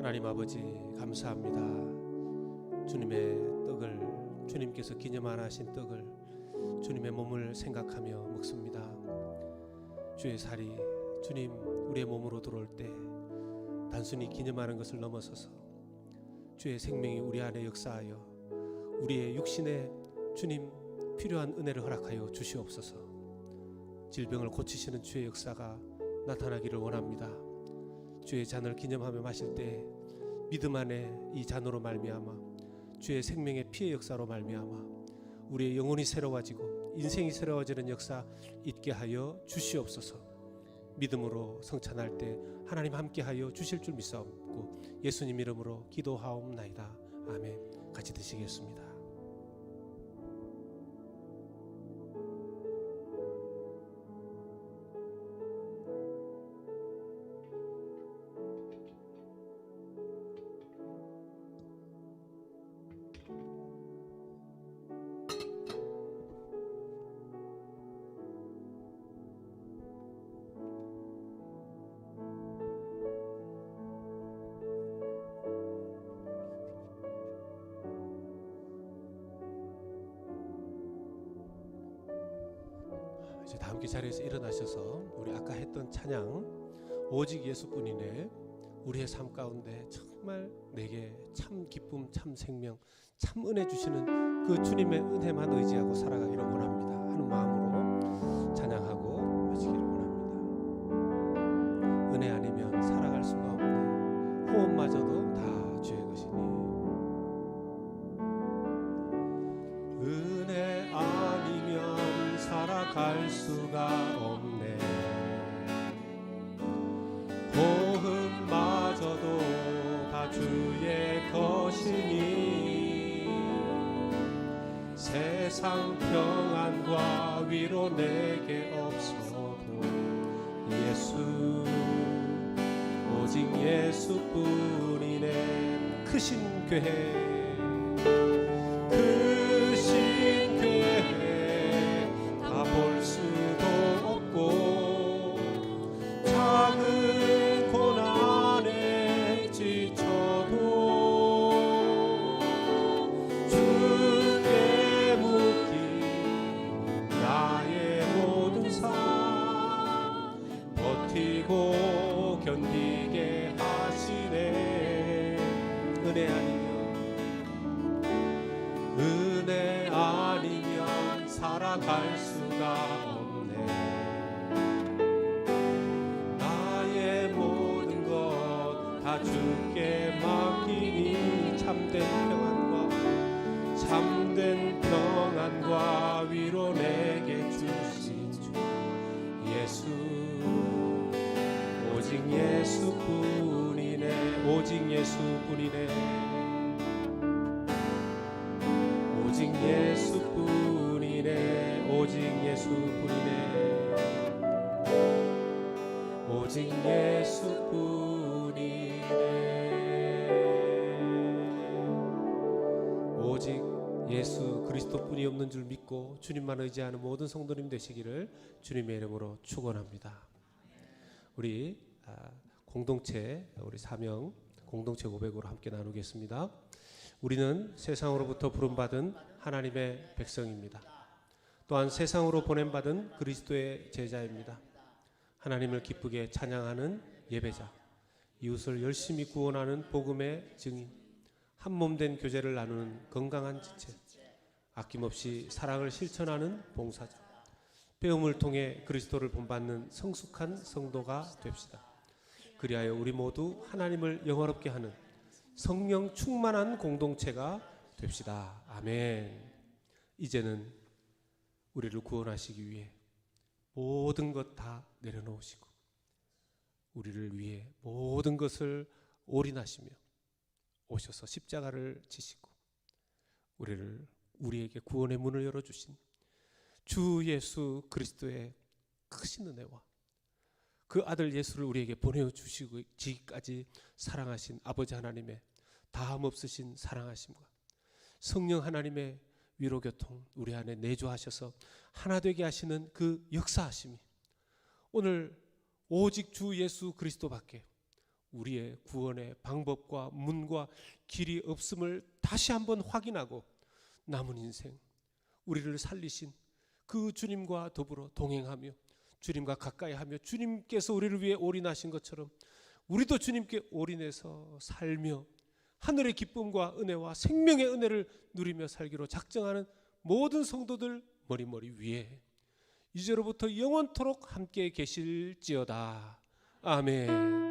하나님 아버지 감사합니다. 주님의 떡을 주님께서 기념하라 하신 떡을 주님의 몸을 생각하며 먹습니다. 주의 살이 주님 우리의 몸으로 들어올 때 단순히 기념하는 것을 넘어서서 주의 생명이 우리 안에 역사하여 우리의 육신에 주님 필요한 은혜를 허락하여 주시옵소서. 질병을 고치시는 주의 역사가 나타나기를 원합니다. 주의 잔을 기념하며 마실 때 믿음 안에 이 잔으로 말미암아 주의 생명의 피의 역사로 말미암아 우리의 영혼이 새로워지고 인생이 새로워지는 역사 있게 하여 주시옵소서. 믿음으로 성찬할 때 하나님 함께하여 주실 줄 믿사옵고 예수님 이름으로 기도하옵나이다. 아멘. 같이 드시겠습니다. 이제 다 함께 자리에서 일어나셔서 우리 아까 했던 찬양 오직 예수뿐이네 우리의 삶 가운데 정말 내게 참 기쁨 참 생명 참 은혜 주시는 그 주님의 은혜만 의지하고 살아가기를 원합니다 하는 마음으로 찬양하고 마치기를 원합니다. 수가 없네. 호흡마저도 다 주의 것이니 세상 평안과 위로 내게 없어도 예수 오직 예수뿐이네. 크신 교회 다 볼 수도 없고 작은 고난에 지쳐도 주께 묶인 나의 모든 삶 버티고 견디게 하시네. 은혜 아니면 살아갈 수가 없네. 나의 모든 것 다 주께 맡기니 참된 평안과 위로 내게 주신 주 예수 오직 예수뿐이네. 오직 예수뿐이네. 오직 예수뿐이네. 오직 예수뿐이네. 오직 예수뿐이네. 오직 예수 그리스도뿐이 없는 줄 믿고 주님만 의지하는 모든 성도님 되시기를 주님의 이름으로 축원합니다. 우리 공동체 우리 사명 공동체 고백으로 함께 나누겠습니다. 우리는 세상으로부터 부름받은 하나님의 백성입니다. 또한 세상으로 보냄받은 그리스도의 제자입니다. 하나님을 기쁘게 찬양하는 예배자, 이웃을 열심히 구원하는 복음의 증인, 한 몸 된 교제를 나누는 건강한 지체, 아낌없이 사랑을 실천하는 봉사자, 배움을 통해 그리스도를 본받는 성숙한 성도가 됩시다. 그리하여 우리 모두 하나님을 영화롭게 하는 성령 충만한 공동체가 됩시다. 아멘. 이제는 우리를 구원하시기 위해 모든 것 다 내려놓으시고 우리를 위해 모든 것을 올인하시며 오셔서 십자가를 지시고 우리에게 구원의 문을 열어주신 주 예수 그리스도의 크신 은혜와 그 아들 예수를 우리에게 보내주시기까지 사랑하신 아버지 하나님의 다함 없으신 사랑하심과 성령 하나님의 위로교통 우리 안에 내주하셔서 하나 되게 하시는 그 역사하심이 오늘 오직 주 예수 그리스도밖에 우리의 구원의 방법과 문과 길이 없음을 다시 한번 확인하고 남은 인생 우리를 살리신 그 주님과 더불어 동행하며 주님과 가까이하며 주님께서 우리를 위해 올인하신 것처럼 우리도 주님께 올인해서 살며 하늘의 기쁨과 은혜와 생명의 은혜를 누리며 살기로 작정하는 모든 성도들 머리머리 위에 이제로부터 영원토록 함께 계실지어다. 아멘.